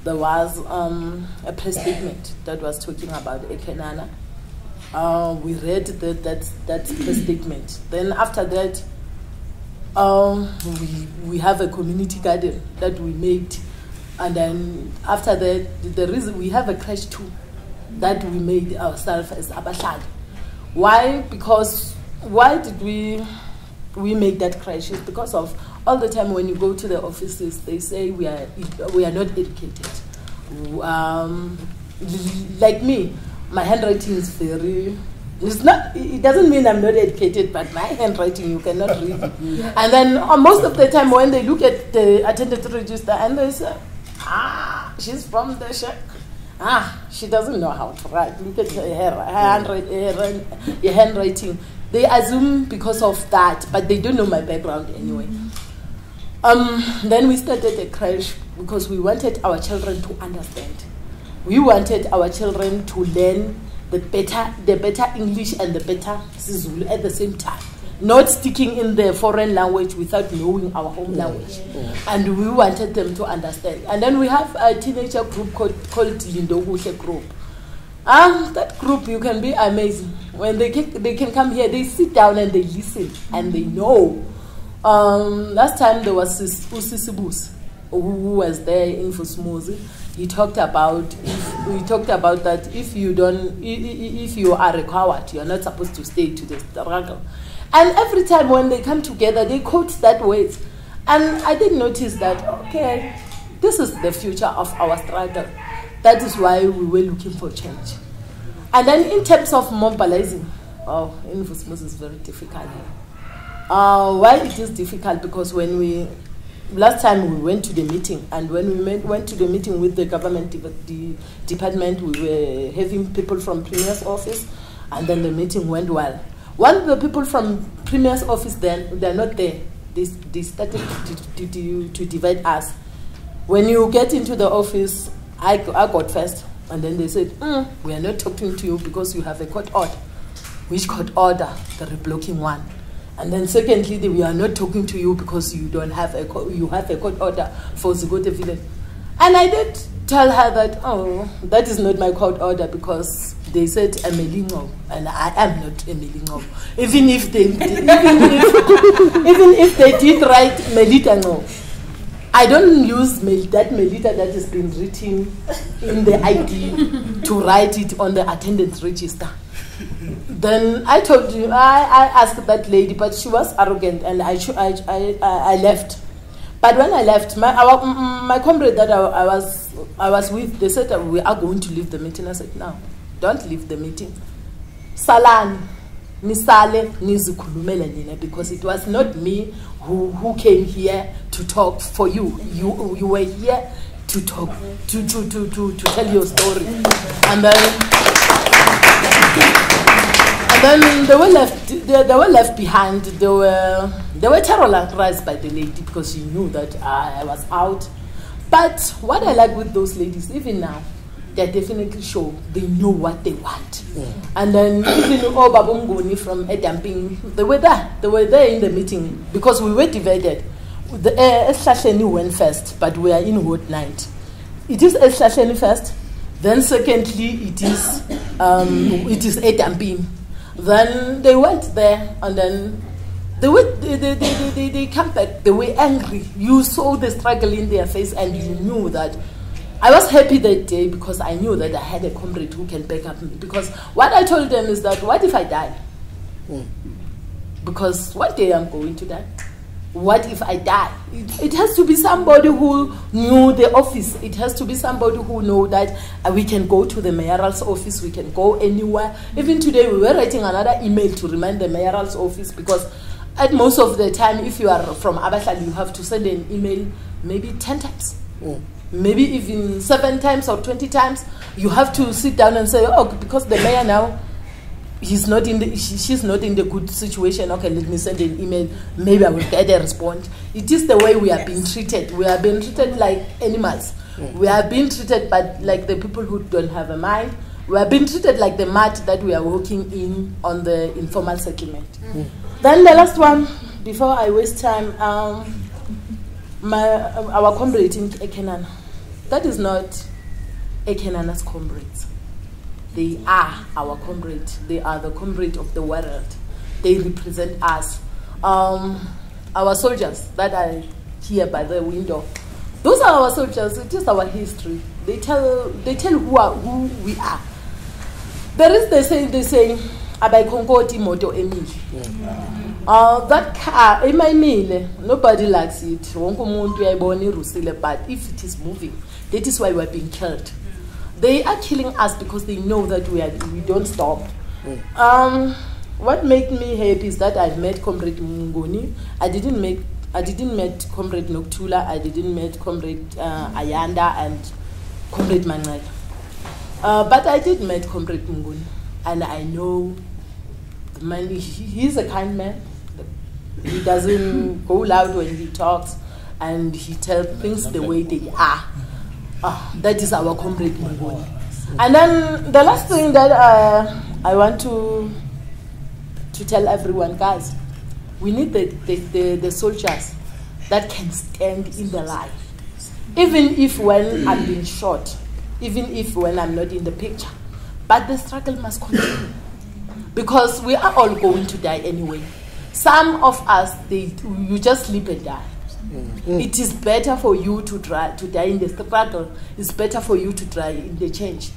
there was a press statement that was talking about Ekenana. We read that press statement. Then after that, we have a community garden that we made, and then after that we have a crash too that we made ourselves as Abahlali. Why? Because why did we make that crash? It's because of all the time when you go to the offices, they say we are not educated. Like me, my handwriting is very. It doesn't mean I'm not educated, but my handwriting, you cannot read it. And then most of the time when they look at the attendance register and they say, she's from the shack. She doesn't know how to write. Look at her handwriting. They assume because of that, but they don't know my background anyway. Then we started a crash because we wanted our children to understand. We wanted our children to learn the better English and the better Zulu at the same time, not sticking in the foreign language without knowing our home language. And we wanted them to understand. And then we have a teenager group called Lindoguhle group. That group, you can be amazing. When they can come here, they sit down and they listen and they know. Last time there was Usisibus who was there in Fusmuzi. He talked about that if you are a coward, you are not supposed to stay to the struggle. And every time when they come together, they quote that word. And I did notice that, okay, this is the future of our struggle. That is why we were looking for change. And then in terms of mobilizing, in Fusmuzi is very difficult. Why it is difficult? Because last time we went to the meeting, and when we went to the meeting with the government department, we were having people from Premier's office, and then the meeting went well. One of the people from Premier's office, then they're not there. They started to divide us. When you get into the office, I got first, and then they said, we are not talking to you because you have a court order. Which court order? The reblocking one. And then secondly, we are not talking to you because you have a court order for Zikote Village. And I did tell her that, that is not my court order, because they said Emelingo, and I am not Emelingo. Even if they did write Melitango, I don't use that Melita that has been written in the ID to write it on the attendance register. Then I told you, I asked that lady, but she was arrogant, and I left. But when I left, my comrade that I was with, they said that we are going to leave the meeting. I said, no, don't leave the meeting. Salani, nisale nizikhulumele nina, because it was not me who came here to talk for you. You were here to talk, to tell your story. And then they were left behind. They were terrorized by the lady because she knew that I was out. But what I like with those ladies, even now, they're definitely sure they know what they want. And then even Babungoni from Edamping, they were there. They were there in the meeting because we were divided. The Eslasheni went first, but we are in Ward 9. It is Eslasheni first. Then secondly, it is Edamping. Then they went there, and then they come back. They were angry. You saw the struggle in their face, and you knew that. I was happy that day because I knew that I had a comrade who can back up me. Because what I told them is that, what if I die? Because one day I'm going to die. What if I die? It has to be somebody who knew the office. It has to be somebody who know that we can go to the mayoral's office. We can go anywhere. Even today, we were writing another email to remind the mayoral's office, because at most of the time, if you are from Abahlali, you have to send an email maybe 10 times. Maybe even 7 times or 20 times. You have to sit down and say, oh, because the mayor now, she's not in the good situation. Okay, let me send an email. Maybe I will get a response. It is the way we are being treated. We are being treated like animals. We are being treated but like the people who don't have a mind. We are being treated like the mud that we are walking in on the informal settlement. Then the last one, before I waste time, our comrade in Ekenana. That is not Ekenana's comrades. They are our comrade. They are the comrade of the world. They represent us. Our soldiers that are here by the window. Those are our soldiers. It is our history. They tell who we are. There is the saying, "Abai konkoti moto emile." That car, nobody likes it. But if it is moving, that is why we are being killed. They are killing us because they know that we don't stop. What made me happy is that I've met Comrade Mungoni. I didn't meet Comrade Noktula. I didn't meet Comrade Ayanda and Comrade Manai. But I did meet Comrade Mungoni, and I know the man. He's a kind man. He doesn't go loud when he talks, and he tells things the way they are. That is our comrade Mbhele. And then the last thing that I want to tell everyone, guys, we need the soldiers that can stand in the light. Even if when I'm being shot, even if when I'm not in the picture. But the struggle must continue. Because we are all going to die anyway. Some of us, you just sleep and die. It is better for you to die in the struggle. It's better for you to die in the change.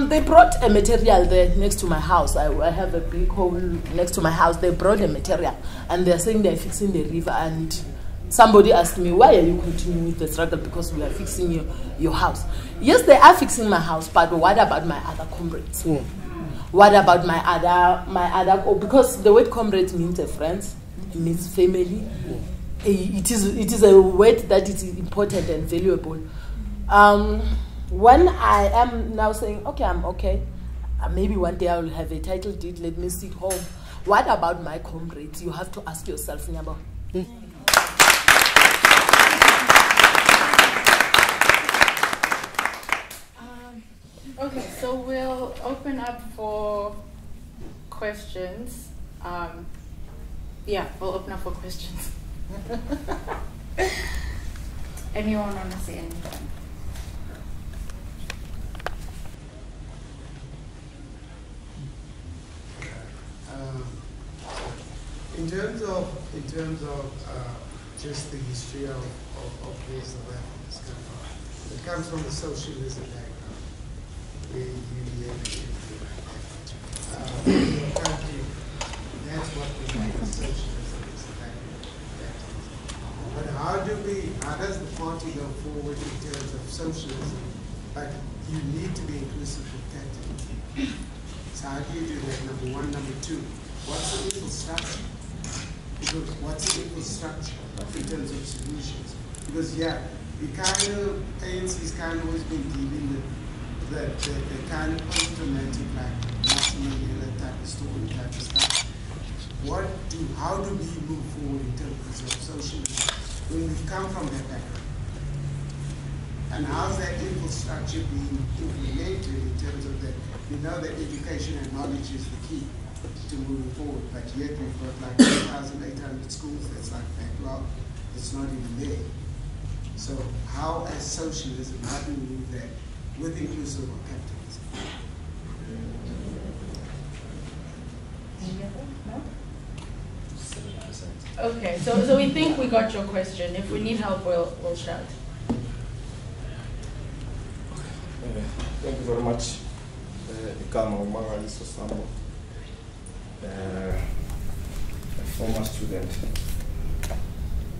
They brought a material there next to my house. I have a big hole next to my house. They brought a material, and they're saying they're fixing the river. And somebody asked me, why are you continuing with the struggle? Because we are fixing your house. Yes, they are fixing my house, but what about my other comrades? What about my other? Because the word comrade means a friend, it means family. It is a word that is important and valuable. When I am now saying, okay, I'm okay, maybe one day I will have a title deed, let me sit home. What about my comrades? You have to ask yourself, Nyabo. Okay, so we'll open up for questions. We'll open up for questions. Anyone want to say anything? In terms of just the history of this it comes from the socialism background, where you live in your country. That's what we like socialism is about. But how does the party go forward in terms of socialism? But you need to be inclusive of that. So how do you do that? Number one. Number two, what's the infrastructure? Because what's the infrastructure in terms of solutions? Because yeah, we kind of, ANC's kind of always been dealing with the kind of post-traumatic, like national type of story type of stuff. How do we move forward in terms of socialism when we come from that background? And how's that infrastructure being implemented in terms of that? We know that education and knowledge is the key to moving forward, but yet we've got like 2,800 schools that's like backlog. It's not even there. So how, as socialism, how do we move that with inclusive of capitalism? Okay, so we think we got your question. If we need help, we'll shout. Thank you very much. A former student.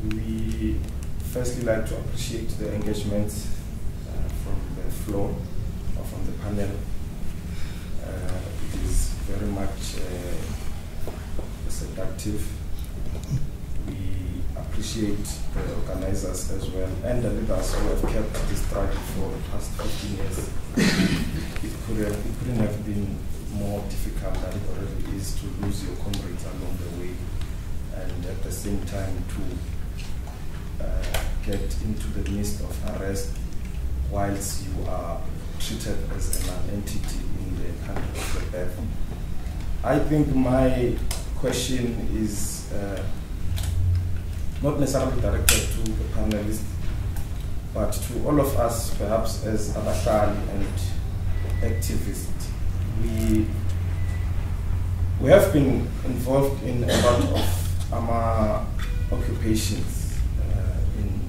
We firstly like to appreciate the engagement from the floor or from the panel. It is very much seductive. We appreciate the organizers as well and the leaders who have kept this struggle for the past 15 years. It couldn't have been more difficult than it already is to lose your comrades along the way, and at the same time to get into the midst of arrest whilst you are treated as an entity in the country of the birth. I think my question is not necessarily directed to the panelists, but to all of us, perhaps as Abahlali and activists. We have been involved in a lot of occupations in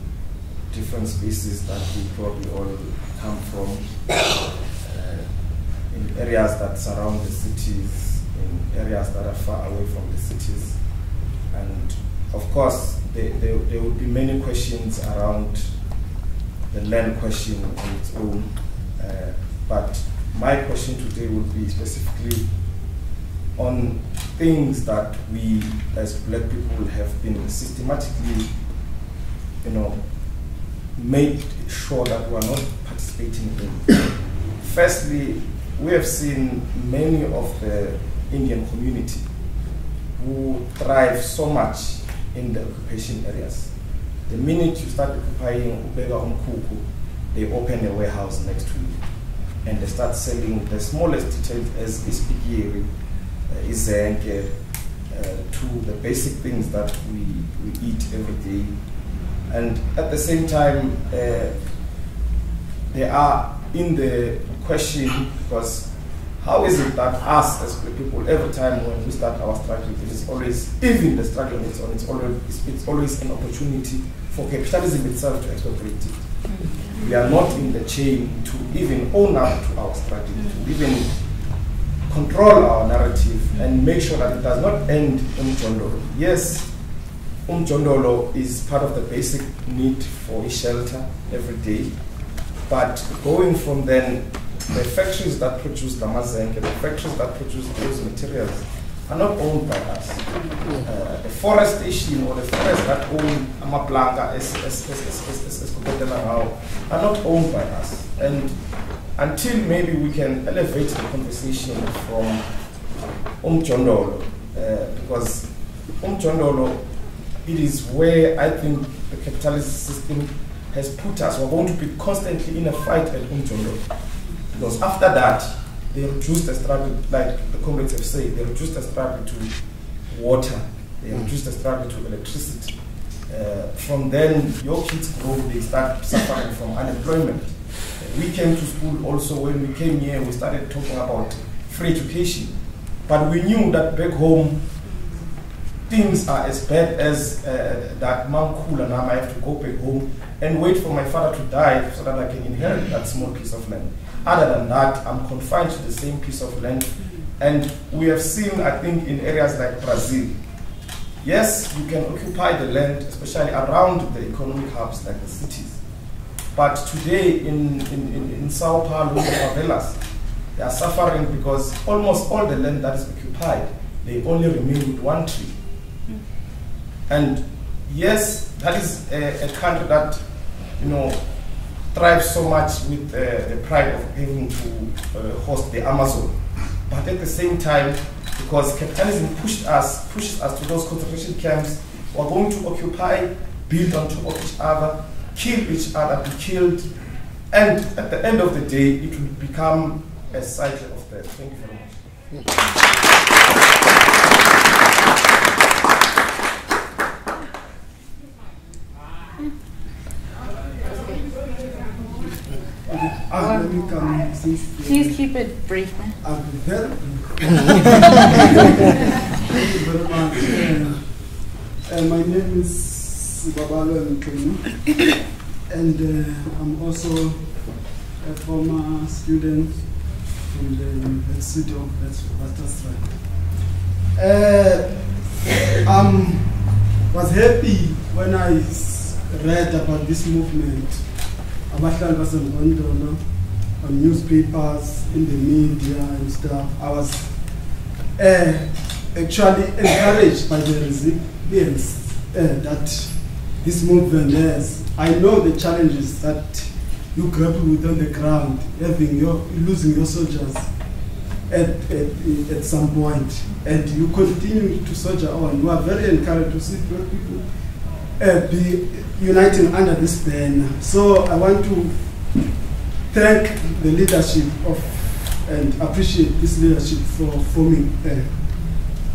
different spaces that we probably all come from, in areas that surround the cities, in areas that are far away from the cities. And of course, there would be many questions around the land question on its own, but my question today would be specifically on things that we as black people have been systematically, made sure that we are not participating in. Firstly, we have seen many of the Indian community who thrive so much in the occupation areas. The minute you start occupying Ubega Umkuku, they open a warehouse next to you and they start selling the smallest details as ispikiri, izenke, to the basic things that we eat every day. And at the same time, they are in the question, because how is it that us as people, every time when we start our struggle, it is always, even the struggle on its own, it's always an opportunity for capitalism itself to expropriate it. We are not in the chain to even own up to our strategy, to even control our narrative and make sure that it does not end Mjondolo. Yes, Mjondolo is part of the basic need for a shelter every day, but going from then, the factories that produce the mazenke, the factories that produce those materials are not owned by us. The forestation or the forest that own Amaplanga are not owned by us. And until maybe we can elevate the conversation from Mjondolo, because Mjondolo, it is where I think the capitalist system has put us. We're going to be constantly in a fight at Mjondolo. Because after that, they reduced the struggle, like the comrades have said, they reduced the struggle to water, they reduced the struggle to electricity. From then, your kids grow, they start suffering from unemployment. We came to school also, when we came here, we started talking about free education. But we knew that back home, things are as bad as that Mom Cool and I have to go back home and wait for my father to die so that I can inherit that small piece of land. Other than that, I'm confined to the same piece of land. And we have seen, I think, in areas like Brazil, yes, you can occupy the land, especially around the economic hubs like the cities. But today in Sao Paulo, the favelas, they are suffering because almost all the land that is occupied they only remain with one tree. And yes, that is a country that, you know, thrives so much with the pride of having to host the Amazon. But at the same time, because capitalism pushes us to those concentration camps, we're going to occupy, build on top of each other, kill each other, be killed, and at the end of the day, it will become a cycle of death. Thank you very much. Let me come. Please keep it brief, man. I'll be very brief. Thank you very much. My name is Abahlali, and I'm also a former student from the University of Witwatersrand. I was happy when I read about this movement, Abahlali baseMjondolo, on newspapers, in the media and stuff. I was actually encouraged by the resilience that this movement has. I know the challenges that you grapple with on the ground, losing your soldiers at some point, and you continue to soldier on. You are very encouraged to see black people be uniting under this banner. So I want to thank the leadership and appreciate this leadership for forming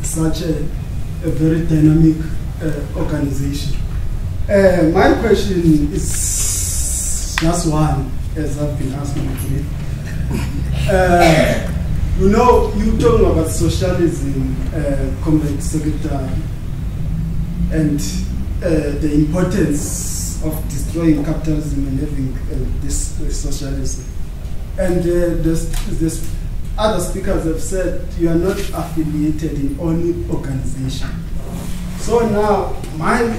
such a very dynamic organization. My question is just one, as I've been asking today. You know, you're talking about socialism, Comrade Secretary, and the importance of destroying capitalism and having this socialism. And there's other speakers have said you are not affiliated in any organization. So now, my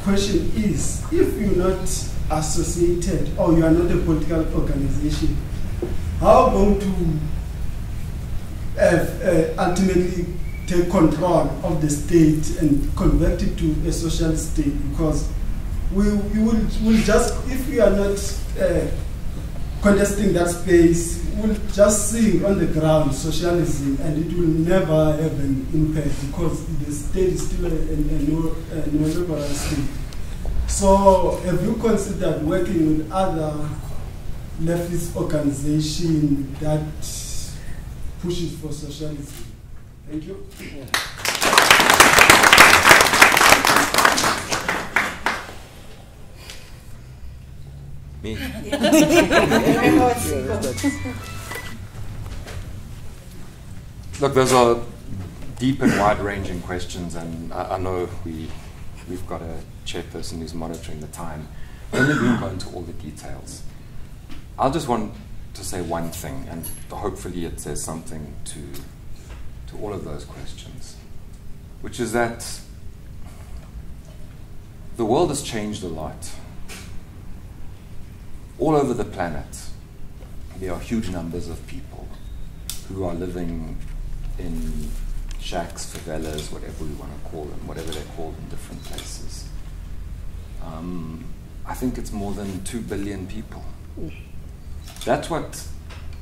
question is, if you're not associated or you are not a political organization, how are you going to ultimately take control of the state and convert it to a socialist state? Because we'll just, if we are not contesting that space, we'll just see on the ground socialism, and it will never have an impact because the state is still a neoliberal state. So have you considered working with other leftist organizations that pushes for socialism? Thank you. Me? Look, those are deep and wide-ranging questions, and I know we've got a chairperson who's monitoring the time. But we won't go into all the details. I'll just want to say one thing, and hopefully it says something to all of those questions, which is that the world has changed a lot. All over the planet, there are huge numbers of people who are living in shacks, favelas, whatever we want to call them, whatever they're called in different places. I think it's more than 2 billion people. That's what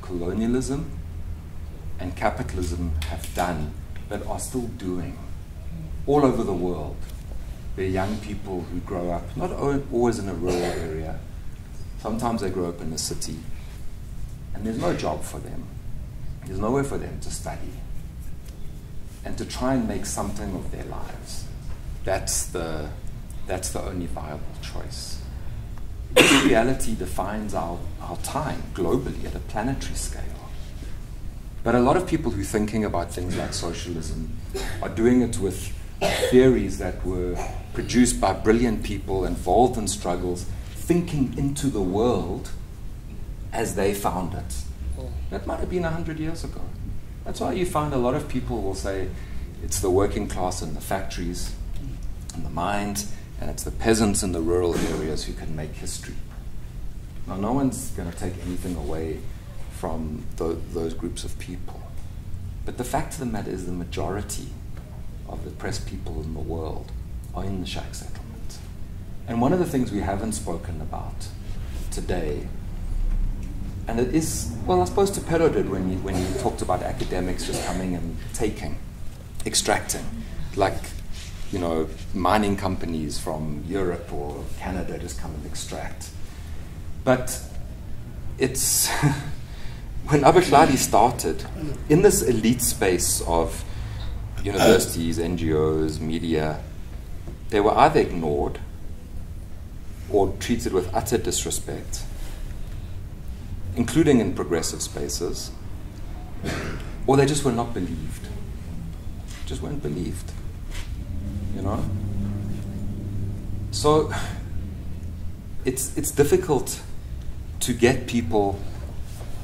colonialism and capitalism have done, but are still doing all over the world. There are young people who grow up, not always in a rural area. Sometimes they grow up in the city, and there's no job for them. There's nowhere for them to study and to try and make something of their lives. That's the only viable choice. This reality defines our time globally at a planetary scale. But a lot of people who are thinking about things like socialism are doing it with theories that were produced by brilliant people involved in struggles, thinking into the world as they found it. That might have been 100 years ago. That's why you find a lot of people will say it's the working class in the factories and the mines, and it's the peasants in the rural areas who can make history. Now, no one's going to take anything away from those groups of people. But the fact of the matter is the majority of the oppressed people in the world are in the shack settlement. And one of the things we haven't spoken about today, and it is, well, I suppose Tupelo did when you talked about academics just coming and taking, extracting, like, you know, mining companies from Europe or Canada just come and extract. But it's, when Abahlali started, in this elite space of universities, NGOs, media, they were either ignored or treated with utter disrespect, including in progressive spaces, or they just were not believed. Just weren't believed, you know? So it's difficult to get people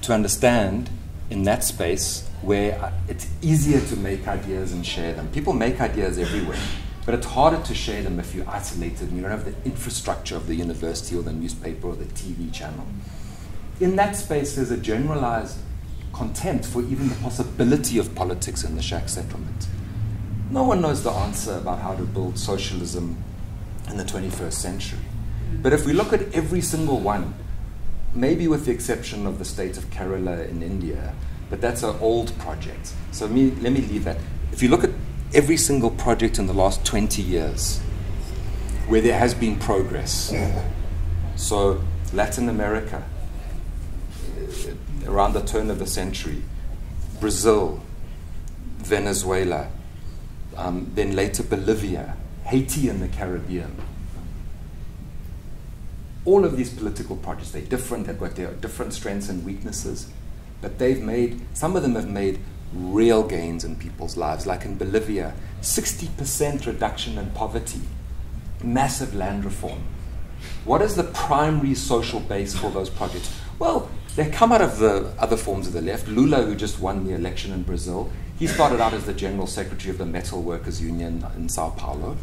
to understand in that space where it's easier to make ideas and share them. People make ideas everywhere, but it's harder to share them if you're isolated and you don't have the infrastructure of the university or the newspaper or the TV channel. In that space, there's a generalized contempt for even the possibility of politics in the shack settlement. No one knows the answer about how to build socialism in the 21st century. But if we look at every single one, maybe with the exception of the state of Kerala in India, but that's an old project. So let me leave that. If you look at every single project in the last 20 years where there has been progress, so Latin America, around the turn of the century, Brazil, Venezuela, then later Bolivia, Haiti in the Caribbean. All of these political projects, they're different, they've got their different strengths and weaknesses, but they've made, some of them have made real gains in people's lives. Like in Bolivia, 60% reduction in poverty, massive land reform. What is the primary social base for those projects? Well, they come out of the other forms of the left. Lula, who just won the election in Brazil, he started out as the general secretary of the Metal Workers Union in Sao Paulo.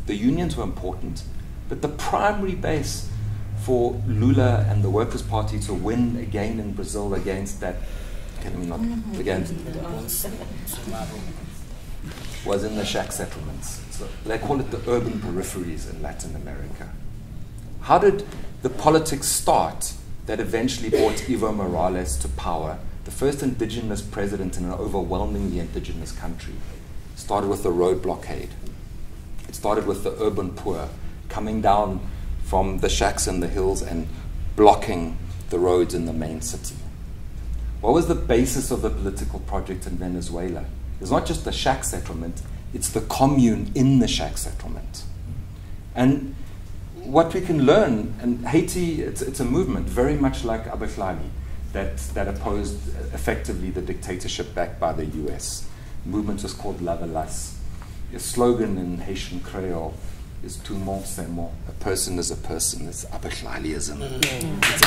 The unions were important, but the primary base for Lula and the Workers' Party to win again in Brazil against that, was in the shack settlements. So they call it the urban peripheries in Latin America. How did the politics start that eventually brought Evo Morales to power, the first indigenous president in an overwhelmingly indigenous country? It started with the road blockade. It started with the urban poor coming down from the shacks in the hills and blocking the roads in the main city. What was the basis of the political project in Venezuela? It's not just the shack settlement, it's the commune in the shack settlement. And what we can learn, and Haiti, it's a movement very much like Abahlali that opposed effectively the dictatorship backed by the US. The movement was called Lavalas. A slogan in Haitian Creole is tout le monde c'est moi. A person is a person. It's Abahlaliism. It's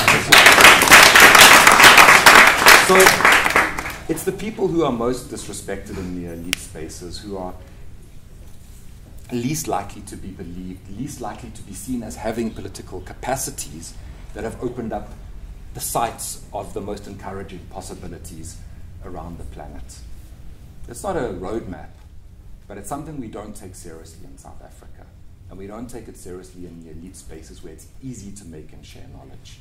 So it's the people who are most disrespected in the elite spaces, who are least likely to be believed, least likely to be seen as having political capacities, that have opened up the sights of the most encouraging possibilities around the planet. It's not a roadmap, but it's something we don't take seriously in South Africa. And we don't take it seriously in the elite spaces where it's easy to make and share knowledge.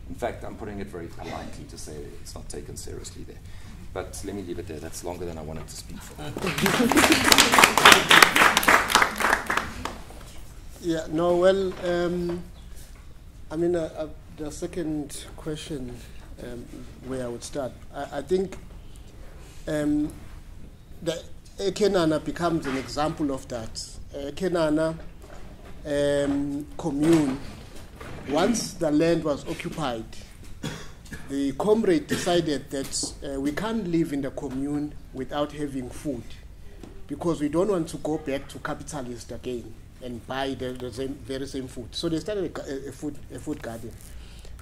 In fact, I'm putting it very politely to say it's not taken seriously there. But let me leave it there. That's longer than I wanted to speak for. Yeah, no, well, I mean, the second question where I would start, I think the Kenana becomes an example of that. Kenana commune, once the land was occupied, the comrade decided that we can't live in the commune without having food, because we don't want to go back to capitalist again and buy the very same food. So they started a food garden.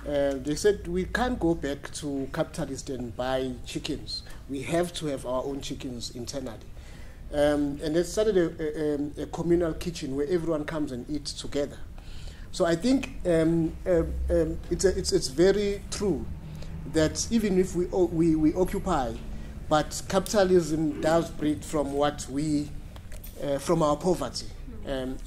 They said we can't go back to capitalist and buy chickens. We have to have our own chickens internally. And they started a communal kitchen where everyone comes and eats together. So I think it's very true that even if we occupy, but capitalism does breed from what we from our poverty. And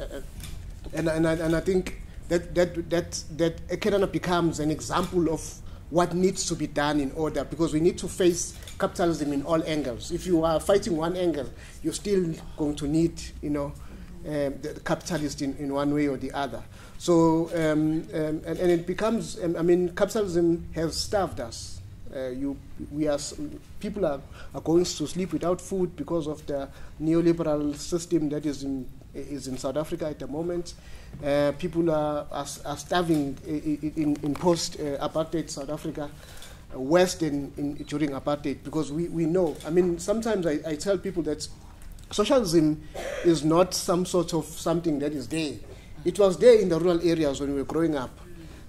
I think that Ekenana becomes an example of what needs to be done in order, because we need to face capitalism in all angles. If you are fighting one angle, you're still going to need, the capitalist in one way or the other. So, and it becomes, capitalism has starved us. People are going to sleep without food because of the neoliberal system that is in South Africa at the moment. People are starving in post-apartheid South Africa, worse than during apartheid, because we know. Sometimes I tell people that socialism is not some sort of something that is there. It was there in the rural areas when we were growing up.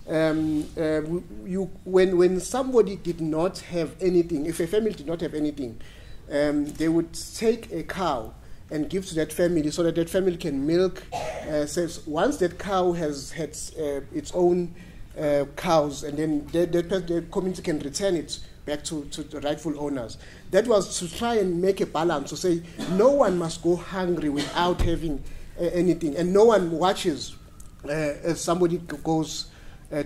When somebody did not have anything, if a family did not have anything, they would take a cow and give to that family so that family can milk. Once that cow has had its own cows, and then the community can return it back to the rightful owners. That was to try and make a balance, to say no one must go hungry without having anything, and no one watches as somebody goes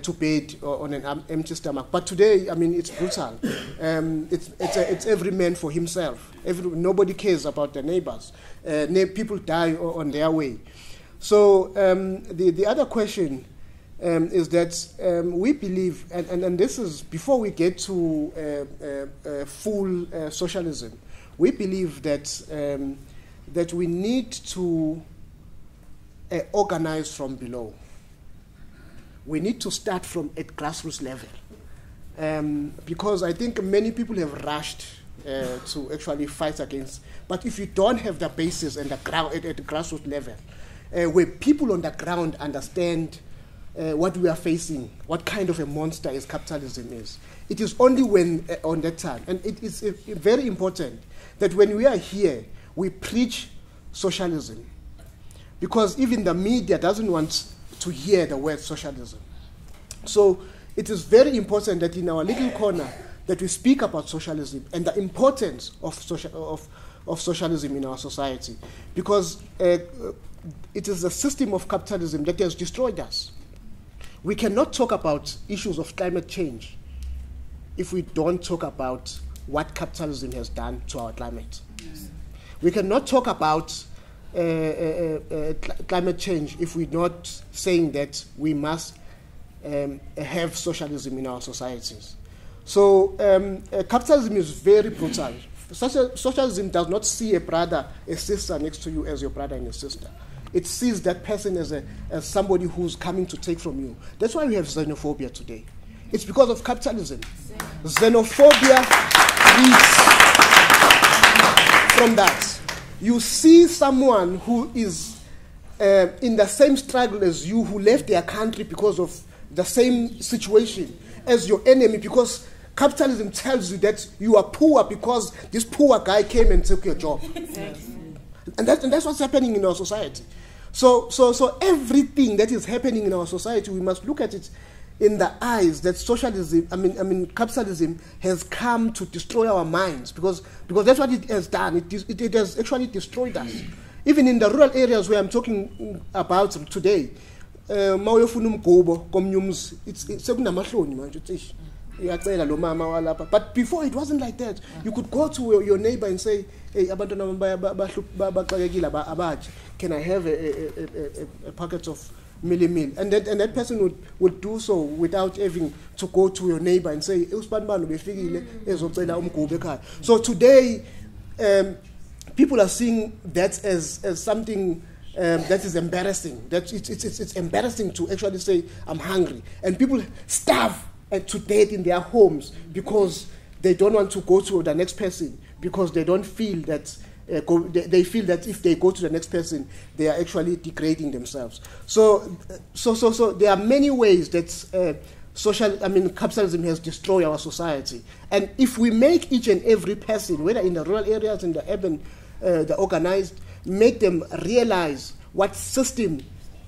to bed on an empty stomach. But today, it's brutal. It's every man for himself. Nobody cares about their neighbors. People die on their way. So the other question is that we believe, and this is before we get to full socialism, we believe that that we need to organize from below. We need to start from at grassroots level, because I think many people have rushed to actually fight against. But if you don't have the basis and the ground at the grassroots level, where people on the ground understand what we are facing, what kind of a monster is capitalism is, it is only when on that time, and it is very important that when we are here, we preach socialism, because even the media doesn't want to hear the word socialism. So it is very important that in our little corner that we speak about socialism and the importance of socialism in our society, because it is the system of capitalism that has destroyed us. We cannot talk about issues of climate change if we don't talk about what capitalism has done to our climate. We cannot talk about climate change if we're not saying that we must have socialism in our societies. So capitalism is very brutal. Socialism does not see a brother, a sister next to you as your brother and your sister. It sees that person as somebody who's coming to take from you. That's why we have xenophobia today. It's because of capitalism. Xenophobia leads from that. You see someone who is in the same struggle as you, who left their country because of the same situation as your enemy, because capitalism tells you that you are poor because this poor guy came and took your job. And that's what's happening in our society. So everything that is happening in our society, we must look at it in the eyes that socialism, capitalism has come to destroy our minds, because that's what it has done. It has actually destroyed us. Even in the rural areas where I'm talking about today, but before it wasn't like that. You could go to your neighbor and say, hey, can I have a packet of milli-meal? And that person would do so without having to go to your neighbor and say, so today, people are seeing that as something that is embarrassing. That it's embarrassing to actually say, I'm hungry. And people starve to death in their homes because they don't want to go to the next person, because they don't feel that they feel that if they go to the next person, they are actually degrading themselves. So there are many ways that capitalism has destroyed our society. And if we make each and every person, whether in the rural areas, in the urban, the organized, make them realize what system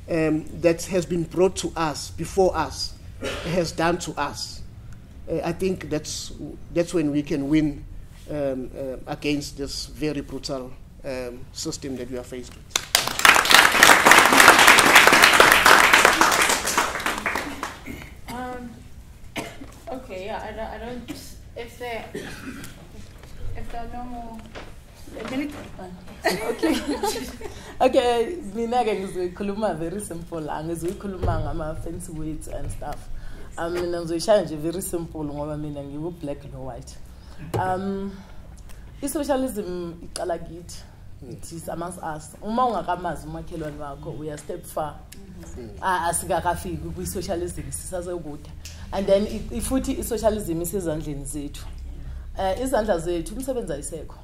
that has been brought to us before us has done to us, I think that's when we can win against this very brutal system that we are faced with. Okay, yeah, I don't, if there are no more, okay, mina ke ngizoyikhuluma very simple, angizoyikhuluma ngama fancy words and stuff. Mina ngizoyishaya nje very simple ngoba mina ngiwu black no white. I-socialism iqala kithi. It is amongst us. Uma ungakamazi umakhelwane wakho uya step far. Asikakafiki kwi-socialism sisazekude. And then ifuthi i-socialism isezandleni zethu. Izandla zethu umsebenzi ayisekho.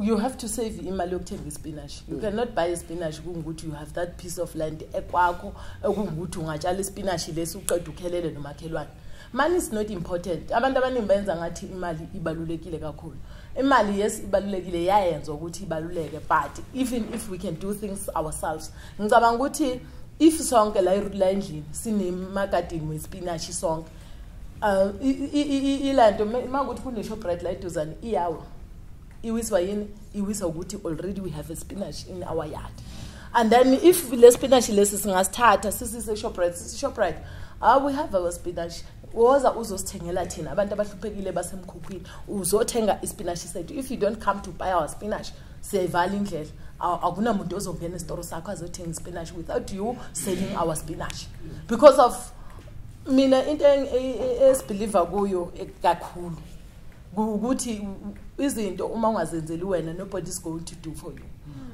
You have to save imali yokuthenga ispinach. You cannot buy spinach kungukuthi you have that piece of land ekwakho ekungukuthi ungatshala ispinach lesi uqeda ukhelele nomakhelwane. Money is not important. Abantu abaningi benza ngathi imali ibalulekile kakhulu. Imali yes ibalulekile yayenza ukuthi ibaluleke, but even if we can do things ourselves. Ngicabanga ukuthi if sonke la endlini sinemakadini wespinach sonke ilanto makuthi kune Shoprite la eduzane iyawo iwiswa yini iwiswa ukuthi already we have a spinach in our yard. And then if le spinach lesi singasithatha sisise Shoprite we have our spinach. Woza uzosithengela thina abantu abahluphekile basemkhukhwini uzothenga ispinach sethu. If you don't come to buy our spinach siyayivala indlela, akunamuntu ozongena esitoro sakho azothenga ispinach without you selling our spinach. Because of mina into esibeliever kuyo kakhulu ukuthi izinto uma ungazenzeli wena nobody is going to do for you.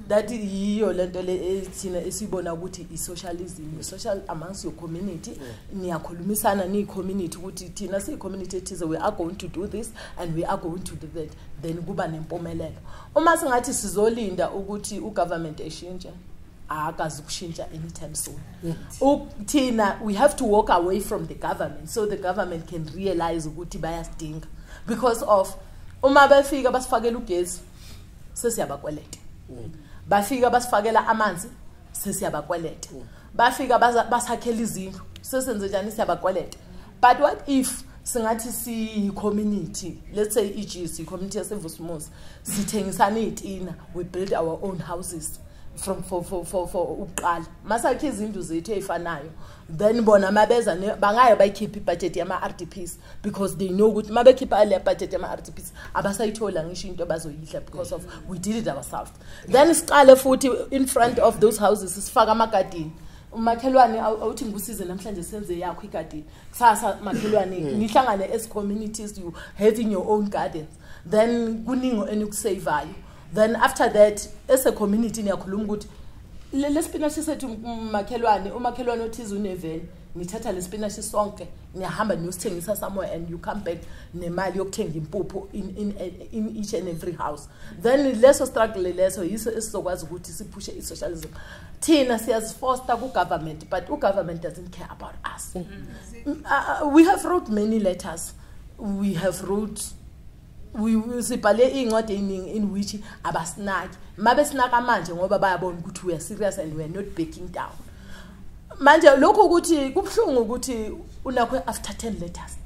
That yiyo lento le thina esibona ukuthi i-socialism, social amongst your community, niyakhulumisana ni-community ukuthi thina siyi-community ethize we are going to do this and we are going to do that, then kuba nempumelelo. Uma singathi sizolinda ukuthi u-government eshintshe, akazi ukushintsha anytime soon. Thina we have to walk away from the government so the government can realize ukuthi bayasidinga. Because of uma befika basifakela ugesi sesiyabakweleta. Bafika basifakela amanzi sesiyabakweleta. Bafika basakhela izindlu sesenze njani siyabakweleta. But what if singathi si community, let's say EGC community yaseVusumuzi sithengisana izitina, we build our own houses from for uqala masakhe izindlu zethu ezifanayo, then bona mabeza bangayo bayikhipha ibudget yama RDPs because they know ukuthi mabekhipha le budget yama RDPs abasayithola ngisho into bazoyidla because of we did it ourselves. Then siqale futhi in front of those houses sifaka amagadini. Umakhelwane awuthi ngikusize namhlanje senze yakho igadini, kusasa makhelwane nihlangane as communities, you having your own gardens, then kuningo enikusaveayo. Then after that as a community niyakhuluma ukuthi le spinach sethu makhelwane umakhelwane othize uneveni nithatha le spinach sonke niyahamba niyosithengisa somewhere and you come back nemali yokuthenga impuphu in each and every house. Then leso struggle leso yiso esizokwazi ukuthi siphushe i-socialism. Thina siyazifoster ku-government but u-government doesn't care about us. We have wrote many letters, we have wrote sibhale incwadi eningi in which abasinaki mabesinaka manje ngoba bayabona ukuthi we are serious and we are not backing down. Manje lokho ukuthi kubhlungu ukuthi unakho after 10 letters,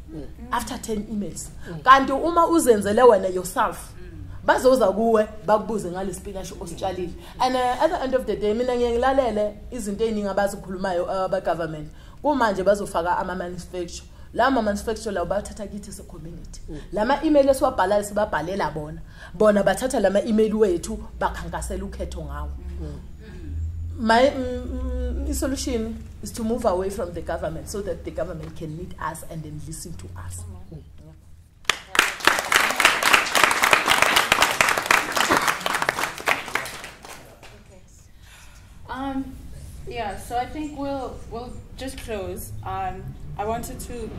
after 10 emails, kanti uma uzenzele wena yourself bazoza kuwe bakubuze ngale spinach ositshalile. And at the end of the day mina ngiyalalele izinto eziningi abazikhulumayo aba government kumanje bazofaka ama manufacture. Lama manufacture la bathatha kithi se community. Lama email esiwabhalayo sibabhalela bona bathatha lama email wethu bakhankasela ukhetho ngawo. My solution is to move away from the government so that the government can meet us and then listen to us. Yeah, so I think we'll just close. I wanted to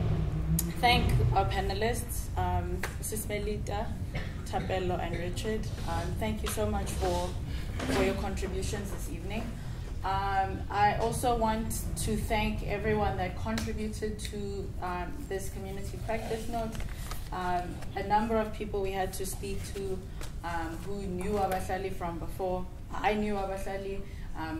thank our panelists, Sis Melita, Thapelo, and Richard. Thank you so much for your contributions this evening. I also want to thank everyone that contributed to this community practice note. A number of people we had to speak to who knew Abahlali from before. I knew Abahlali.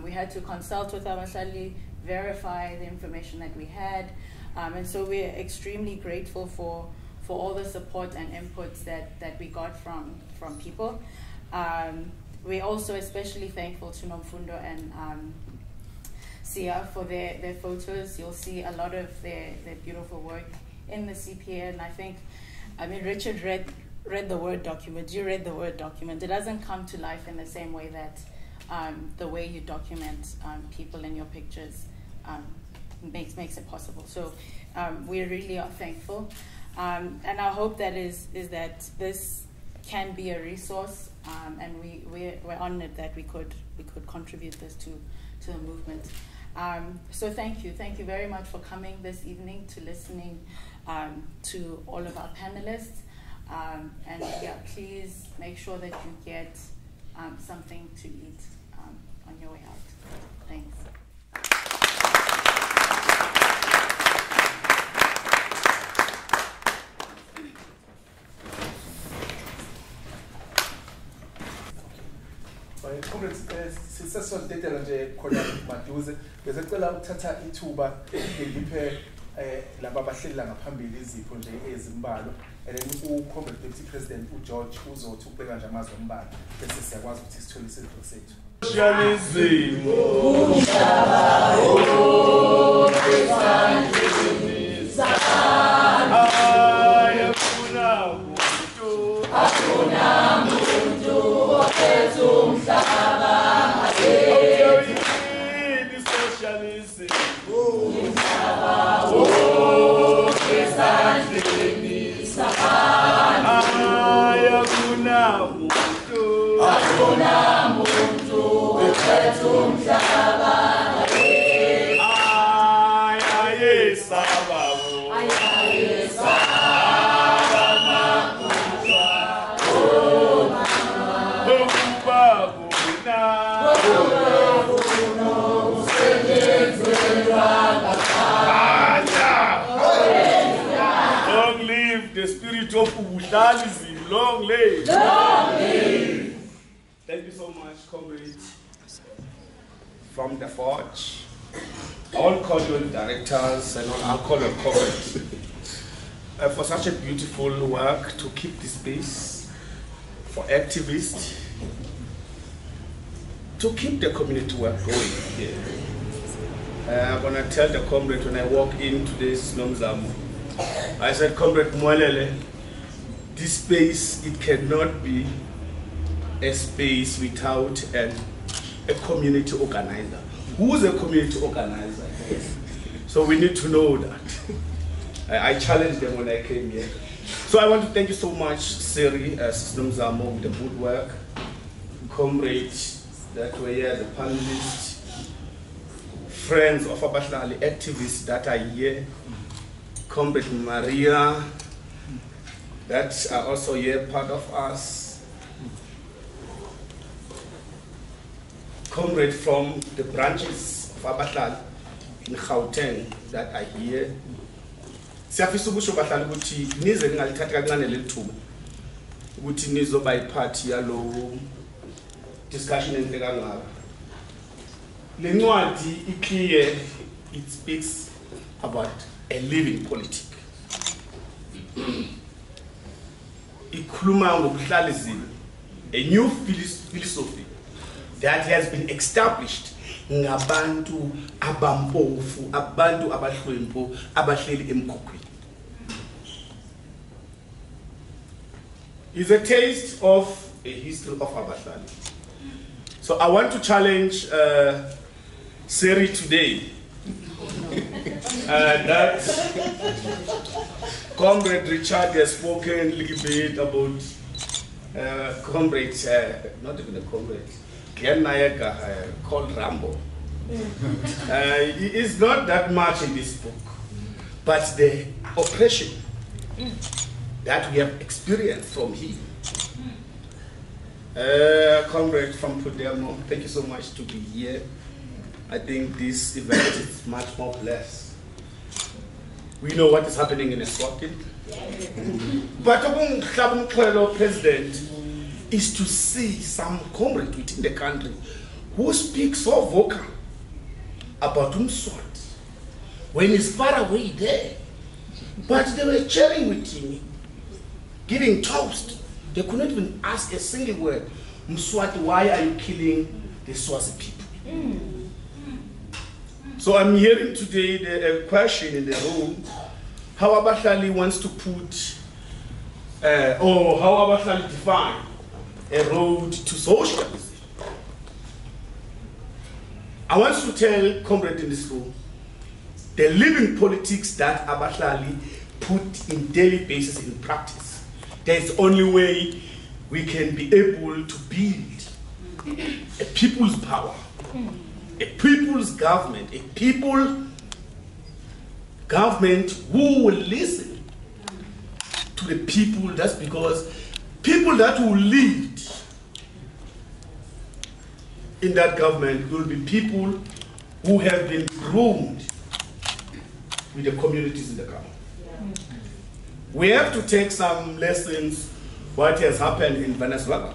We had to consult with Abahlali, verify the information that we had. And so we're extremely grateful for all the support and inputs that we got from people. we're also especially thankful to Nomfundo and Siya for their photos. You'll see a lot of their beautiful work in the CPA, and I mean, Richard read the Word document. You read the Word document. It doesn't come to life in the same way that the way you document people in your pictures makes it possible. So we really are thankful, and our hope that is that this can be a resource, and we're honored that we could contribute this to the movement. So thank you very much for coming this evening, to listening to all of our panelists, and yeah, please make sure that you get something to eat on your way out. Thanks. sisesondedela nje khona maduze bese cela ukuthatha ithuba ngiphe laba abahleli la ngaphambili izipho nje ezimbalwa, and then uComrade Deputy President uGeorge uzothi ukubeka nje amazwi ambalwa bese siyakwazi ukuthi sithole isidlo sethu. Socialism umhlaba akuna muntu ophethe umhlaba socialism umhlaba wonke esandleni sabantu akuna muntu ophethe umhlaba long live the spirit of Socialism. Long live. Long live. Thank you so much, comrades from the Forge, all cordial directors and all alcohol comrades, for such a beautiful work to keep the space for activists, to keep the community work going here. I'm going to tell the comrade when I walk into this Nomzamo, I said, Comrade Mwalele, this space, it cannot be a space without a community organizer. Who's a community organizer? So we need to know that. I challenged them when I came here. So I want to thank you so much, SERI, Nomzamo, with the good work, comrades that were here, the panelists, friends of Abahlali, activists that are here, Comrade Maria, that are also here, part of us, comrade from the branches of Abahlali in Gauteng that are here. Siyafisa ukusho Abahlali ukuthi nize ngalithatha kancane leli thuba ukuthi nizoba iphathi yalo discussion enteka ngaka. Le ncwadi iclear, it speaks about a living politic. Ikhuluma ngobuhlalizimo, a new philosophy that has been established ngabantu abampofu, abantu abahlwempu, abahleli emkhukhwini. It's a taste of a history of Abahlali. So I want to challenge SERI today that Comrade Richard has spoken a little bit about comrade, not even a comrade, called Rambo. It is not that much in this book, but the oppression that we have experienced from him. Comrade from Podemo, thank you so much to be here. I think this event is much more blessed. We know what is happening in Eswatini. But the president is to see some comrade within the country who speaks so vocal about Umswat when he's far away there. But they were cheering with him, giving toast. They could not even ask a single word Mswati, why are you killing the Swazi people? So I'm hearing today a question in the room, how Abahlali wants to put, or how Abahlali define a road to socialism. I want to tell comrades in this room, the living politics that Abahlali put in daily basis in practice. There's only way we can be able to build a people's power, a people's government, a people government who will listen to the people. That's because people that will lead in that government will be people who have been groomed with the communities in the government. We have to take some lessons what has happened in Venezuela.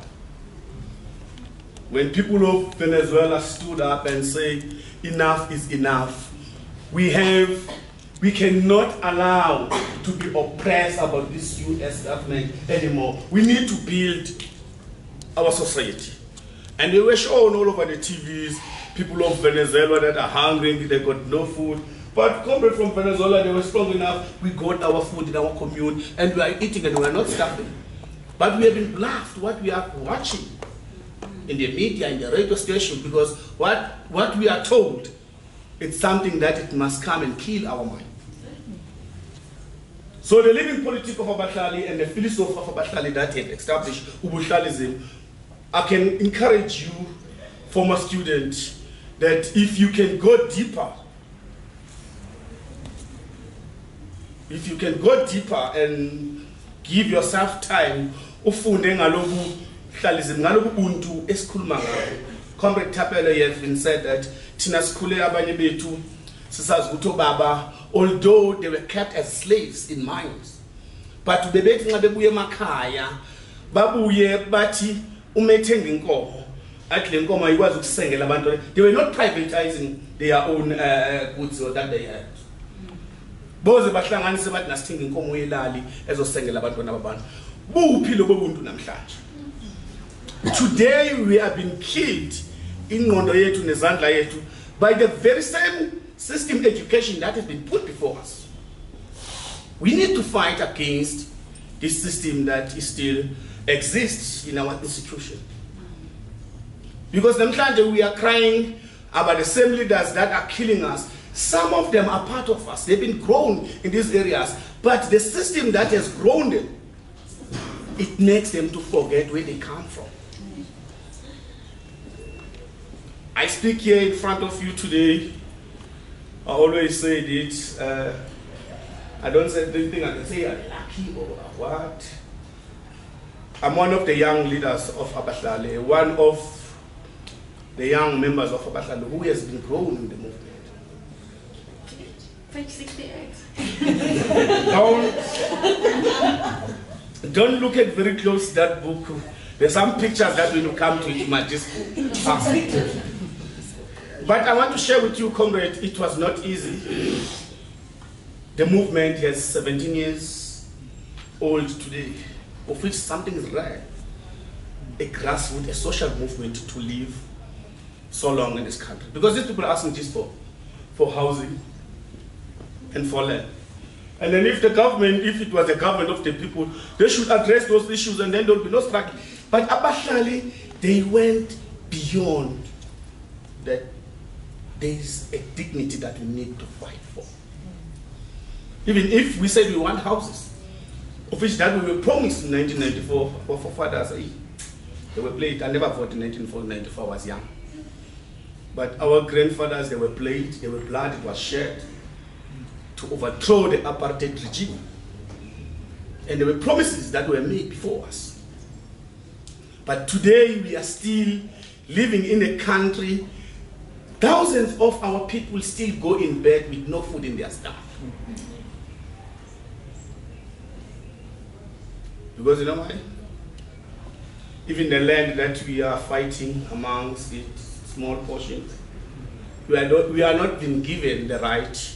When people of Venezuela stood up and say, enough is enough, we cannot allow to be oppressed about this US government anymore. We need to build our society. And they were shown all over the TVs, people of Venezuela that are hungry, they got no food. But coming from Venezuela, they were strong enough, we got our food in our commune, and we are eating and we are not starving. But we have been bluffed what we are watching in the media, in the radio station, because what we are told, it's something that it must come and kill our mind. So the living politics of Abahlali and the philosophy of Abahlali that had established Socialism, I can encourage you, former students, that if you can go deeper, and give yourself time, ufunde ngalobu hlalism ngalobu buntu esikhuluma ngabo. Comrade Tapelo has been said that thina sikhule abanye bethu sisazi ukuthi obaba, although they were kept as slaves in mines, but bebethi nxa bebuye emakhaya babuye bathi umethenga inkomo athi le nkomo ayikwazi ukusengela abantu. They were not privatizing their own goods that they had. Boze bahlanganise bathi nasithenga inkomo yelali ezosengela abantwana babantu. Buphilo bobuntu namhlanje. Today we have been killed ingqondo yethu nezandla yethu by the very same system education that has been put before us. We need to fight against this system that still exists in our institution. Because namhlanje we are crying about the same leaders that are killing us. Some of them are part of us. They've been grown in these areas. But the system that has grown them, it makes them to forget where they come from. I speak here in front of you today. I always say it. I don't say anything I can say I'm lucky or what. I'm one of the young leaders of Abahlali, one of the young members of Abahlali who has been grown in the movement. Page 68. Don't look at very close that book. There's some pictures that when you come to it, you might just pass it. But I want to share with you, comrade, it was not easy. The movement is 17 years old today, of which something is rare. A grassroots, a social movement to live so long in this country. Because these people are asking just for housing and for land. And then if the government, if it was a government of the people, they should address those issues and then there will be no struggle. But Abahlali, they went beyond that. There is a dignity that we need to fight for. Even if we said we want houses, of which that we were promised in 1994 for fathers, they were played. I never voted in 1994, I was young. But our grandfathers, they were played, they were blood, it was shed to overthrow the apartheid regime. And there were promises that were made before us. But today we are still living in a country, thousands of our people still go in bed with no food in their stomach. Because you know why? Even the land that we are fighting amongst it, small portions, we are not being given the right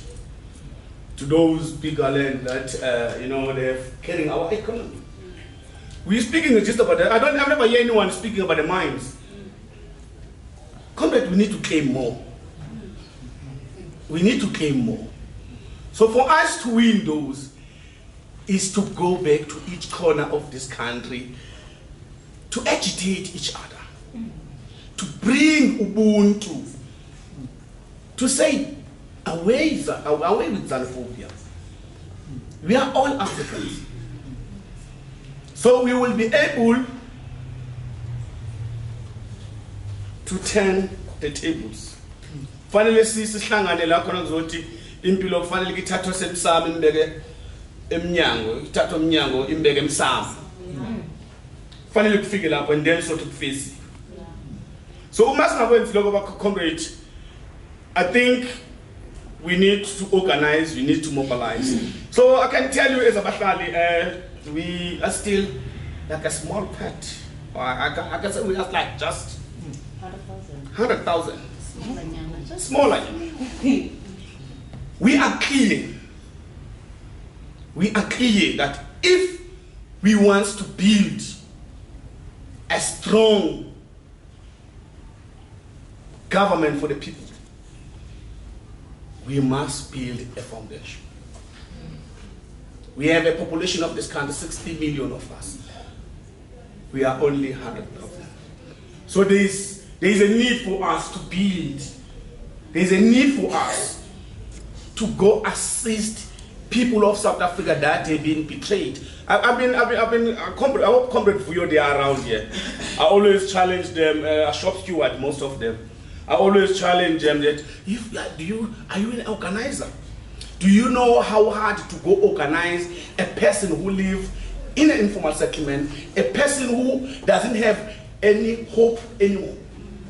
to those bigger land that they're carrying our economy. We're speaking just about that. I've never heard anyone speaking about the mines. Comrade, we need to claim more. We need to claim more. So for us to win those is to go back to each corner of this country, to agitate each other, to bring Ubuntu, to say, away with xenophobia. We are all Africans. So we will be able to turn the tables. Finally, sihlangane la khona kuzothi impilo kufanele kithathwe semsamo imbeke emnyango, ithathwe emnyango imbeke emsamo. Finally kufike lapho and then so to face. So uma singakwenzi lokho bakho comrade, I think we need to organize, we need to mobilize. So I can tell you as Abahlali, we are still like a small part. I can say we are like just 100,000. Smaller. We are clear. We are clear that if we want to build a strong government for the people, we must build a foundation. We have a population of this country, 60 million of us. We are only 100,000. So there is a need for us to build. There is a need for us to go assist people of South Africa that have been betrayed. I hope Comrade Vuyo, they are around here. I always challenge them, a shop steward, most of them. I always challenge them that, are you an organizer? Do you know how hard to go organize a person who lives in an informal settlement, a person who doesn't have any hope anymore,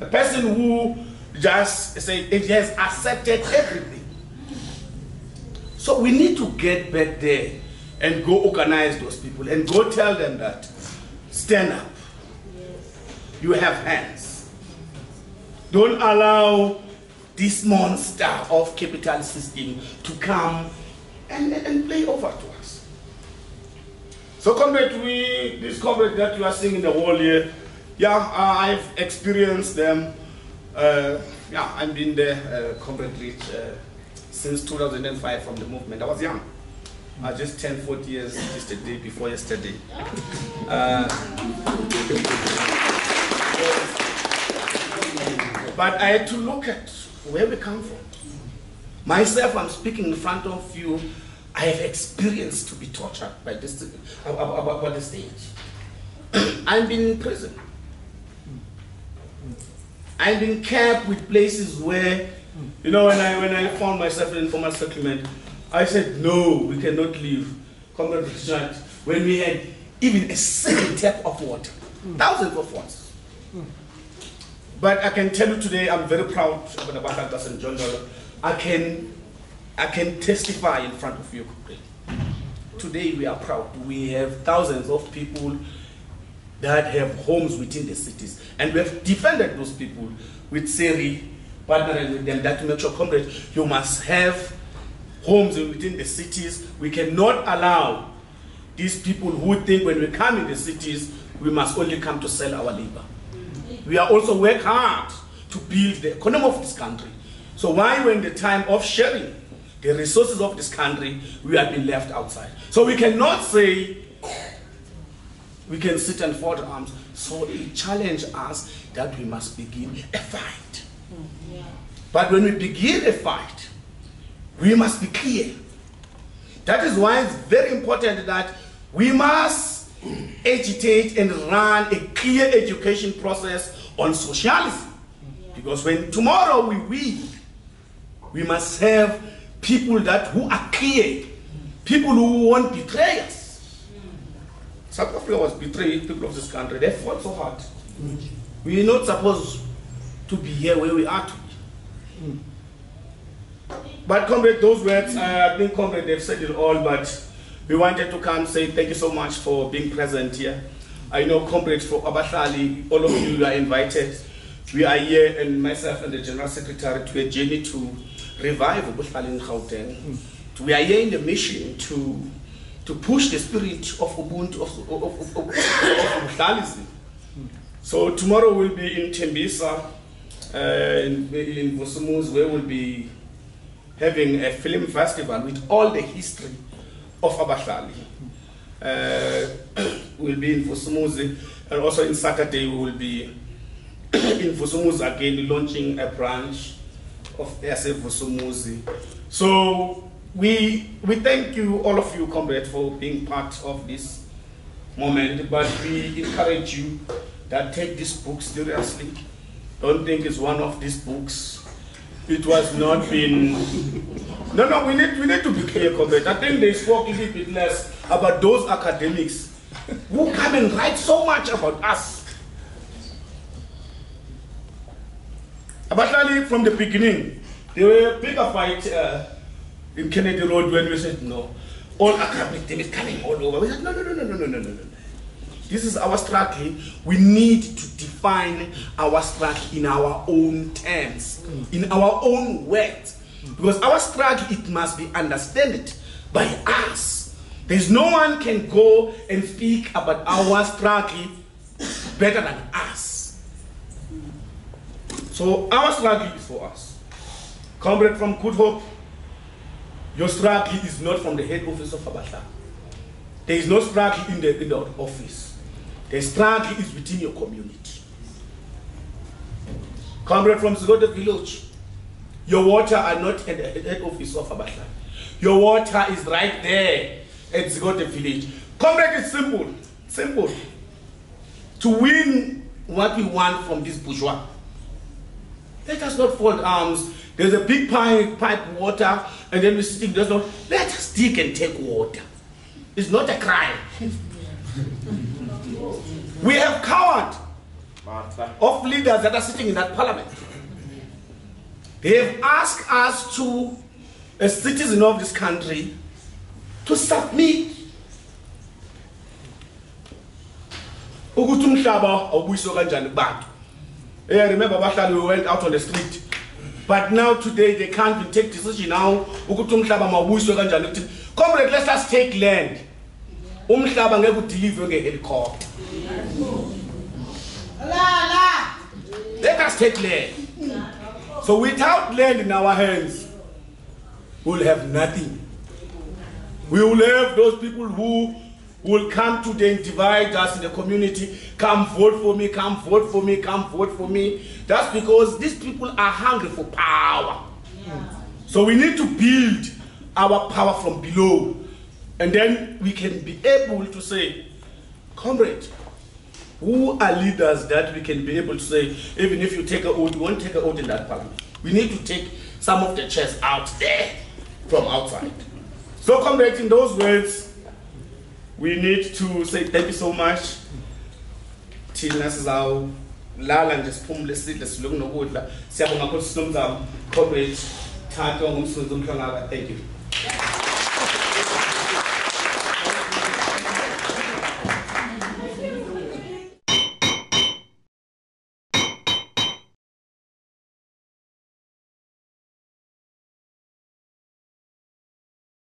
a person who just say it has accepted everything? So we need to get back there and go organize those people and go tell them that, stand up, you have hands. Don't allow this monster of capitalist system to come and play over to us. So comrade, this comrade that you are seeing in the wall here, yeah, I've experienced them. Yeah, I've been there, comrade Rich, since 2005 from the movement. I was young. I just turned 40 years just the day before yesterday. But I had to look at where we come from. Myself, I'm speaking in front of you. I have experienced to be tortured by this, about the stage. I've been in prison. I've been kept with places where, you know, when I found myself in informal settlement, I said, no, we cannot leave. Comrade Richard, when we had even a single tap of water, thousands of waters. But I can tell you today, I'm very proud about Abahlali baseMjondolo. I can testify in front of you. Today we are proud. We have thousands of people that have homes within the cities. And we have defended those people with SERI, partnering with them, that to make sure, comrade, you must have homes within the cities. We cannot allow these people who think when we come in the cities, we must only come to sell our labor. We are also work hard to build the economy of this country. So why, when the time of sharing the resources of this country, we have been left outside? So we cannot say we can sit and fold arms. So it challenged us that we must begin a fight. But when we begin a fight, we must be clear. That is why it's very important that we must agitate and run a clear education process on socialism. Because when tomorrow we win, we must have people who are clear, people who won't betray us. South Africa was betrayed, people of this country. They fought so hard. We are not supposed to be here where we are today. But comrade, those words, I think comrade, they've said it all, but we wanted to come say thank you so much for being present here. I know comrades for Abahlali, all of you are invited. We are here, and myself and the General Secretary, to a journey to revive Abahlali in Gauteng. We are here in the mission to to push the spirit of Ubuntu, of Socialism. So tomorrow we'll be in Tembisa, in Vosumuzi, where we'll be having a film festival with all the history of Abahlali. We'll be in Vosumuzi, and also in Saturday we will be in Vosumuzi again, launching a branch of SF Vosumuzi. So we thank you, all of you, comrades, for being part of this moment, but we encourage you that take this book seriously. Don't think it's one of these books. It was not been. No, we need to be clear, comrades. I think they spoke a little bit less about those academics who come and write so much about us. Abahlali, from the beginning, they were a bigger fight in Kennedy Road when we said no. All academics coming all over. We said no. This is our struggle. We need to define our struggle in our own terms, in our own words. Because our struggle, it must be understood by us. There's no one can go and speak about our struggle better than us. So our struggle is for us. Comrade from Good Hope, your struggle is not from the head office of Abahlali. There is no struggle in the office. The struggle is within your community. Comrade from Zigote Village, your water are not at the head office of Abahlali. Your water is right there at Zigote Village. Comrade, it's simple. Simple. To win what we want from this bourgeois, let us not fold arms. There's a big pipe water, and then we stick. Let us dig and take water. It's not a crime. We have coward of leaders that are sitting in that parliament. They have asked us to, as citizens of this country, to submit. Remember Abahlali, we went out on the street. But now today they can't even take decision now. Comrade, let us take land. Umhlaba ngeke deliver ngehelicopter. Let us take land. So without land in our hands, we will have nothing. We will have those people who will come today and divide us in the community. Come vote for me, come vote for me, come vote for me. That's because these people are hungry for power. So we need to build our power from below. And then we can be able to say, comrade, who are leaders that we can be able to say, even if you take a oath, you won't take a oath in that parliament. We need to take some of the chairs out there from outside. So, comrades, in those words, we need to say thank you so much. Siyabonga Siyabonga, comrade, thank you.